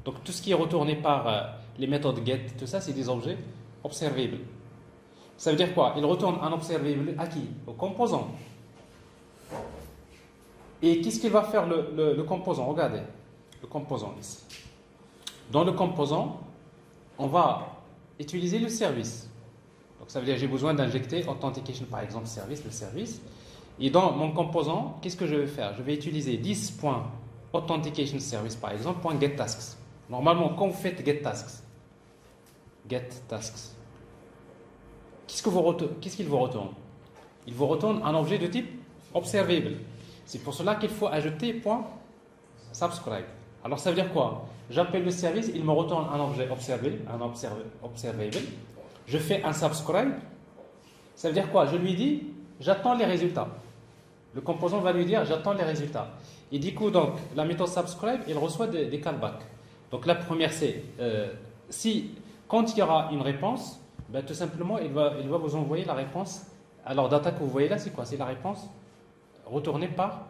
Donc tout ce qui est retourné par les méthodes get, tout ça, c'est des objets observables. Ça veut dire quoi? Il retourne un observable à qui? Au composant. Et qu'est-ce qu'il va faire le composant? Regardez, le composant ici. Dans le composant, on va utiliser le service. Donc ça veut dire que j'ai besoin d'injecter authentication, par exemple, service, le service. Et dans mon composant, qu'est-ce que je vais faire? Je vais utiliser 10.authentication service, par exemple, .getTasks. Normalement, quand vous faites getTasks, qu'est-ce qu'il vous retourne? Il vous retourne un objet de type observable. C'est pour cela qu'il faut ajouter .subscribe. Alors ça veut dire quoi? J'appelle le service, il me retourne un objet observable, je fais un subscribe. Ça veut dire quoi? Je lui dis, j'attends les résultats. Le composant va lui dire, j'attends les résultats. Et du coup, donc, la méthode subscribe, elle reçoit des callbacks. Donc la première, c'est quand il y aura une réponse, ben, tout simplement, il va vous envoyer la réponse. Alors, data que vous voyez là, c'est quoi? C'est la réponse retournée par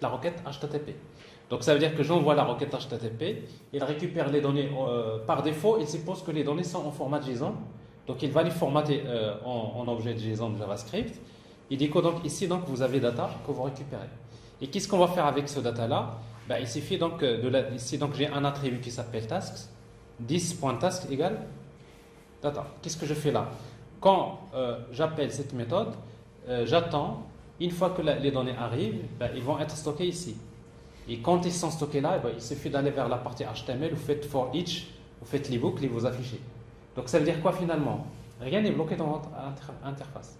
la requête HTTP. Donc ça veut dire que j'envoie la requête HTTP, il récupère les données par défaut, il suppose que les données sont en format JSON, donc il va les formater en objet de JSON de JavaScript. Et du coup, donc, ici, donc, vous avez data que vous récupérez. Et qu'est-ce qu'on va faire avec ce data-là? Ben, il suffit donc ici, donc, j'ai un attribut qui s'appelle tasks, 10.task égale data. Qu'est-ce que je fais là? Quand j'appelle cette méthode, j'attends, une fois que les données arrivent, ben, ils vont être stockés ici. Et quand ils sont stockés là, ben, il suffit d'aller vers la partie HTML, vous faites for each, vous faites les boucles et vous affichez. Donc ça veut dire quoi finalement? Rien n'est bloqué dans votre interface.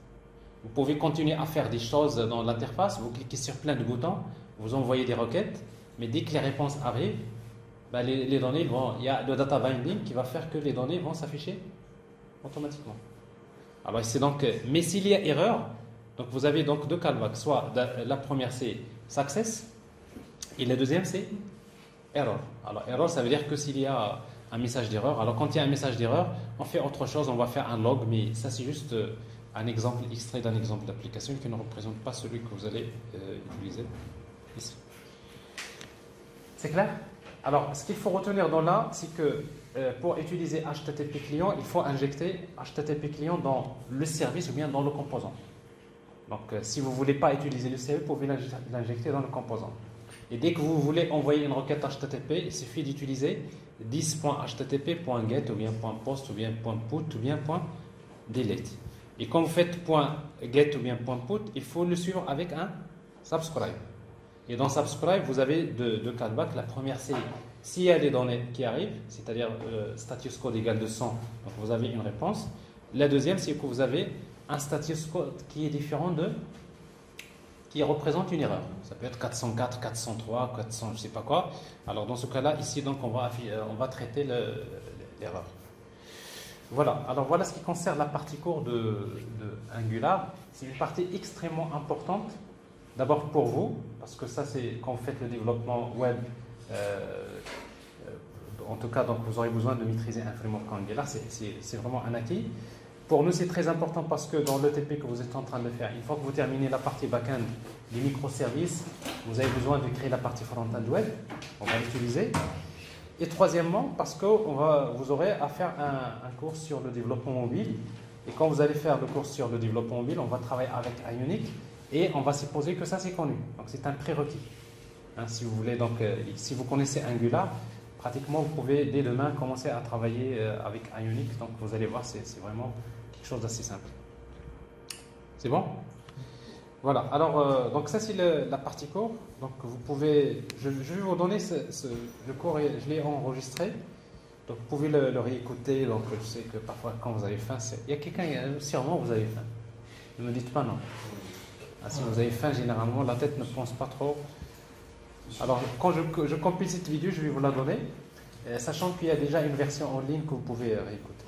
Vous pouvez continuer à faire des choses dans l'interface, vous cliquez sur plein de boutons, vous envoyez des requêtes, mais dès que les réponses arrivent, ben, les données vont, il y a le data binding qui va faire que les données vont s'afficher automatiquement. Alors c'est donc, mais s'il y a erreur, donc vous avez donc deux callbacks, soit la première c'est success et la deuxième c'est error. Alors error, ça veut dire que s'il y a un message d'erreur, alors quand il y a un message d'erreur, on fait autre chose, on va faire un log, mais ça c'est juste un exemple extrait d'un exemple d'application qui ne représente pas celui que vous allez utiliser ici. C'est clair? Alors ce qu'il faut retenir dans là, c'est que pour utiliser HTTP client, il faut injecter HTTP client dans le service ou bien dans le composant. Donc si vous ne voulez pas utiliser le service, vous pouvez l'injecter dans le composant. Et dès que vous voulez envoyer une requête HTTP, il suffit d'utiliser 10.http.get ou bien .post ou bien .put ou bien .delete. Et quand vous faites .get ou bien .put, il faut le suivre avec un subscribe. Et dans subscribe, vous avez deux callbacks. La première, c'est s'il y a des données qui arrivent, c'est-à-dire status code égal de 100, donc vous avez une réponse. La deuxième, c'est que vous avez un status code qui est différent qui représente une erreur. Ça peut être 404, 403, 400, je ne sais pas quoi. Alors dans ce cas-là, ici, donc, on va traiter l'erreur. Voilà, alors voilà ce qui concerne la partie courte de Angular. C'est une partie extrêmement importante, d'abord pour vous, parce que ça c'est quand vous faites le développement web, en tout cas donc, vous aurez besoin de maîtriser un framework Angular, c'est vraiment un acquis. Pour nous c'est très important parce que dans l'ETP que vous êtes en train de faire, une fois que vous terminez la partie back-end, les microservices, vous avez besoin de créer la partie front-end web, on va l'utiliser. Et troisièmement, parce que vous aurez à faire un cours sur le développement mobile. Et quand vous allez faire le cours sur le développement mobile, on va travailler avec Ionic et on va supposer que ça c'est connu. Donc c'est un prérequis. Hein, si vous voulez, donc, si vous connaissez Angular, pratiquement vous pouvez dès demain commencer à travailler avec Ionic. Donc vous allez voir, c'est vraiment quelque chose d'assez simple. C'est bon? Voilà, alors donc ça c'est la partie cours. Donc vous pouvez, je vais vous donner le cours, je l'ai enregistré. Donc vous pouvez le réécouter. Donc je sais que parfois quand vous avez faim, il y a quelqu'un, sûrement vous avez faim. Ne me dites pas non. Ah, si vous avez faim, généralement la tête ne pense pas trop. Alors quand je compile cette vidéo, je vais vous la donner, sachant qu'il y a déjà une version en ligne que vous pouvez réécouter.